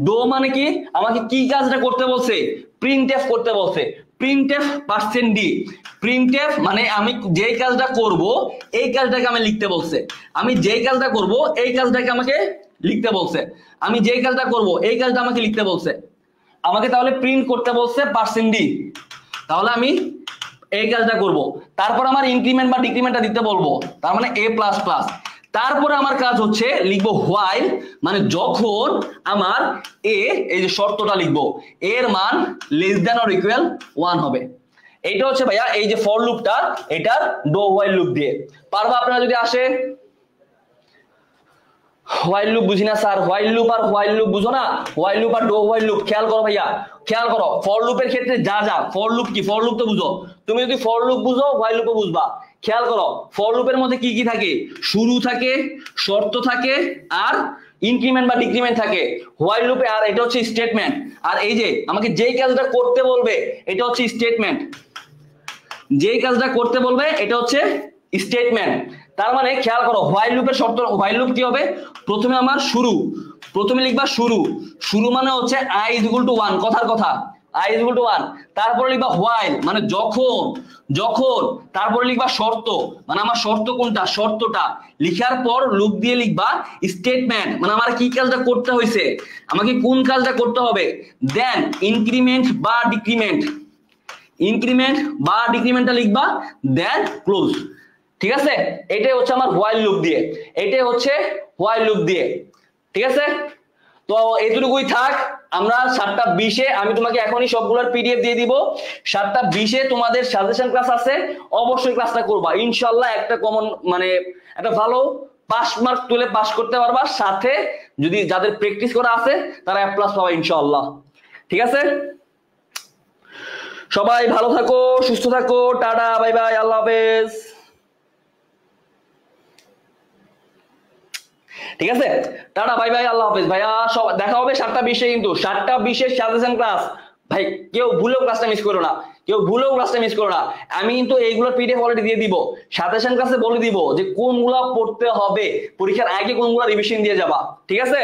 ডো মানে কি, আমাকে কি কাজটা করতে বলছে, প্রিন্টএফ করতে বলছে, প্রিন্টএফ%d, প্রিন্টএফ মানে আমি যেই কাজটা করব এই কাজটাকে আমি লিখতে বলছে, আমি যেই কাজটা করব এই কাজটাকে আমাকে লিখতে বলছে, আমি যেই কাজটা করব এই কাজটা আমাকে লিখতে বলছে, আমাকে তাহলে প্রিন্ট করতে বলছে %d, তাহলে আমি এই কাজটা করব, তারপর আমার ইনক্রিমেন্ট বা ডিক্রিমেন্টটা দিতে বলবো, তার মানে a প্লাস প্লাস, তারপরে আমার কাজ হচ্ছে লিখবো হোয়াইল, মানে যখন আমার a, এই যে শর্তটা লিখবো, এর মান লেস দ্যান অর ইকুয়াল 1 হবে। এইটা হচ্ছে ভাইয়া এই যে ফর লুপটা, এটার ডো হোয়াইল লুপ দিয়ে পারবা আপনারা। যদি আসে হোয়াইল লুপ বুঝি না স্যার, হোয়াইল লুপ বুঝো না, হোয়াইল লুপ আর ডো হোয়াইল লুপ খেয়াল করো ভাইয়া, খেয়াল করো ফর লুপের ক্ষেত্রে যা ফর লুপ কি, ফর লুপ তো বুঝো তুমি, যদি ফর লুপ বুঝো হোয়াইল লুপও বুঝবা। খেয়াল করো ফর লুপের মধ্যে কি কি থাকে, শুরু থাকে, শর্ত থাকে, আর ইনক্রিমেন্ট বা ডিক্রিমেন্ট থাকে। হোয়াইল লুপে আর এটা হচ্ছে স্টেটমেন্ট, আর এই যে আমাকে যেই কাজটা করতে বলবে এটা হচ্ছে স্টেটমেন্ট, যেই কাজটা করতে বলবে এটা হচ্ছে স্টেটমেন্ট। তার মানে খেয়াল করো হোয়াইল লুপের শর্ত, হোয়াইল লুপ কি হবে, প্রথমে আমার প্রথমে লিখবা শুরু মানে হচ্ছে i ইজ ইকুয়াল টু 1, কথার কথা i ইজ ইকুয়াল টু 1, তারপরে লিখবা হোয়াইল মানে যখন, তারপরে লিখবা শর্ত মানে আমার শর্ত কোনটা, শর্তটা লিখার পর লুপ দিয়ে লিখবা স্টেটমেন্ট মানে আমার কি কাজটা করতে হয়েছে, আমাকে কোন কাজটা করতে হবে, দেন ইনক্রিমেন্ট বা ডিক্রিমেন্টটা লিখবা, দেন ক্লোজ, ঠিক আছে? এটাই হচ্ছে আমার হোয়াইল লুপ দিয়ে, ঠিক আছে? তো এতটুকুই থাক, আমরা 7:20-এ আমি তোমাকে এখনই সবগুলোর পিডিএফ দিয়ে দিব। 7:20-এ তোমাদের সাজেশন ক্লাস আছে, অবশ্যই ক্লাসটা করবা ইনশাআল্লাহ, একটা কমন মানে একটা ভালো পাস মার্ক তুলে পাস করতে পারবা, সাথে যদি যাদের প্র্যাকটিস করা আছে তারা A+ পাবা ইনশাআল্লাহ, ঠিক আছে? সবাই ভালো থাকো, সুস্থ থাকো, টাটা বাই বাই, আল্লাহ হাফেজ, ঠিক আছে? টাটা বাই বাই, আল্লাহ হাফেজ ভাইয়া, সব দেখা হবে 7:20-এ, কিন্তু 7:20-এর সাজেশন ক্লাস। ভাই কেউ ভুলেও ক্লাসটা মিস করো না, আমি কিন্তু এইগুলো পিডিএফ অলরেডি দিয়ে দিব, সাজেশন ক্লাসে বলে দিব যে কোনগুলো পড়তে হবে, পরীক্ষার আগে কোনগুলো রিভিশন দিয়ে যাবা, ঠিক আছে?